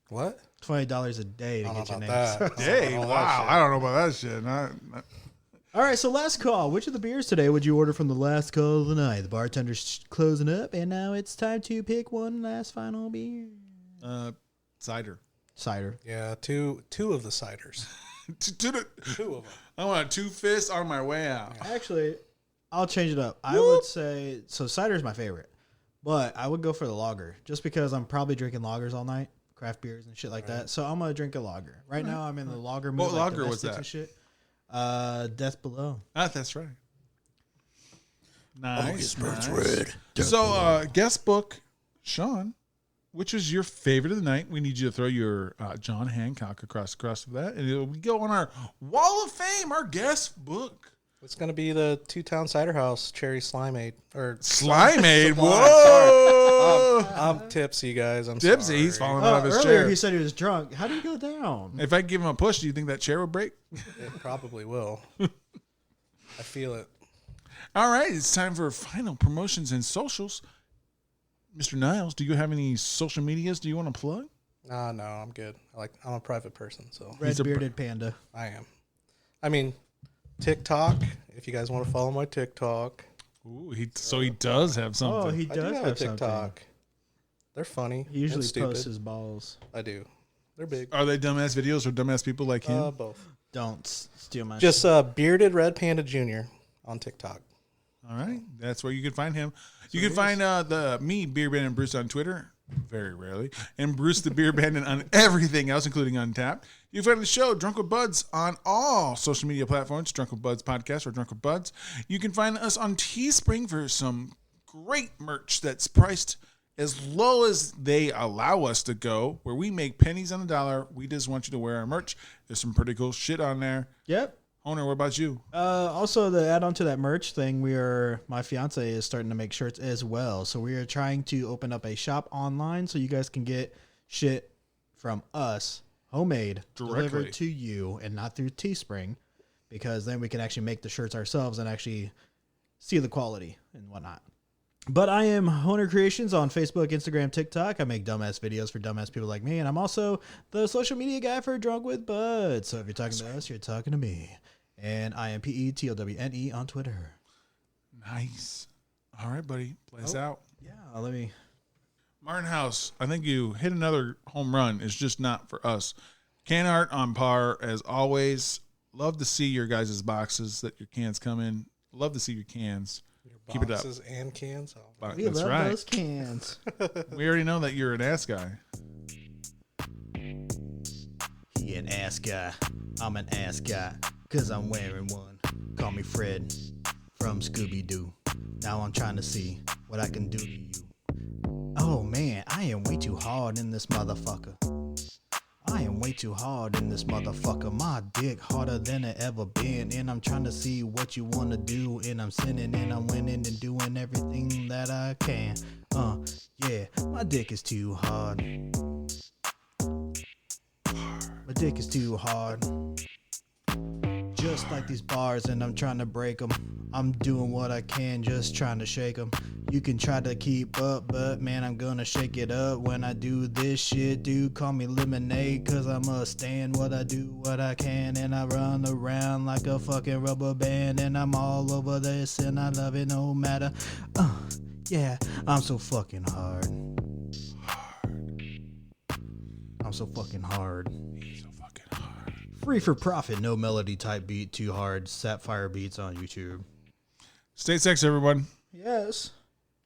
What? $20 a day to I don't get your know name. about that. Hey, wow. I don't know about that shit. All right, so last call. Which of the beers today would you order from the last call of the night? The bartender's closing up, and now it's time to pick one last final beer. Cider. Cider. Yeah, two of the ciders. Two of Two of them. I want 2 fists on my way out. Actually, I'll change it up. I would say, so cider is my favorite, but I would go for the lager just because I'm probably drinking lagers all night, craft beers and shit like that. So I'm going to drink a lager. Right now, I'm in the lager mood. What lager was domestics that? And shit. Death Below. That's right. Nice. Nice. red. So, guest book, Shawn, which is your favorite of the night? We need you to throw your John Hancock across of that, and we go on our Wall of Fame, our guest book. It's going to be the Two-Town Ciderhouse Cherry Slimeade. Or Slimeade. Sublime, Whoa. sorry. I'm tipsy, guys. I'm Tipsy. sorry. He's falling out of his Earlier chair. he said he was drunk. How do you go down? If I give him a push, do you think that chair would break? It probably will. I feel it. All right, it's time for final promotions and socials. Mr. Niles, do you have any social medias do you want to plug? No, I'm good. I'm a private person, so Red bearded panda. I am. I mean, TikTok. If you guys want to follow my TikTok, Ooh, he does have something. Oh, he I does do have a have TikTok. something. They're funny. He usually and stupid. posts his balls. I do. They're big. Are they dumbass videos or dumbass people like him? Both. Don't steal my Just Bearded Red Panda Jr. on TikTok. All right, that's where you can find him. You can find me, Beer Bandit Bruce, on Twitter, very rarely, and Bruce the Beer Bandit on everything else, including Untapped. You can find the show, Drunk with Buds, on all social media platforms, Drunk with Buds Podcast or Drunk with Buds. You can find us on Teespring for some great merch that's priced as low as they allow us to go, where we make pennies on the dollar. We just want you to wear our merch. There's some pretty cool shit on there. Yep. Owner, what about you? Also, to add on to that merch thing, my fiance is starting to make shirts as well. So we are trying to open up a shop online so you guys can get shit from us, homemade, Directly. delivered to you, and not through Teespring, because then we can actually make the shirts ourselves and actually see the quality and whatnot. But I am Honer Creations on Facebook, Instagram, TikTok. I make dumbass videos for dumbass people like me, and I'm also the social media guy for Drunk with Bud. So if you're talking to us, you're talking to me. And I am PETOWNE on Twitter. Nice. All right, buddy. Play us out. Yeah, let me. Martin House, I think you hit another home run. It's just not for us. Can art on par as always. Love to see your guys' boxes that your cans come in. Love to see your cans. Keep it up. Boxes and cans. Oh, We That's love right. those cans. We already know that you're an ass guy. He an ass guy. I'm an ass guy. Cause I'm wearing one. Call me Fred from Scooby-Doo. Now I'm trying to see what I can do to you. Oh man, I am way too hard in this motherfucker. I am way too hard in this motherfucker. My dick harder than it ever been. And I'm trying to see what you wanna do. And I'm sinning and I'm winning and doing everything that I can. Yeah, my dick is too hard. My dick is too hard. Just like these bars and I'm trying to break them. I'm doing what I can, just trying to shake them. You can try to keep up, but man, I'm gonna shake it up when I do this shit. Dude, call me Lemonade, cause I must stand what I do, what I can. And I run around like a fucking rubber band. And I'm all over this and I love it no matter. Yeah, I'm so fucking hard. I'm so fucking hard. Free for profit, no melody type beat, too hard. Sapphire Beats on YouTube. Stay sex, everyone. Yes.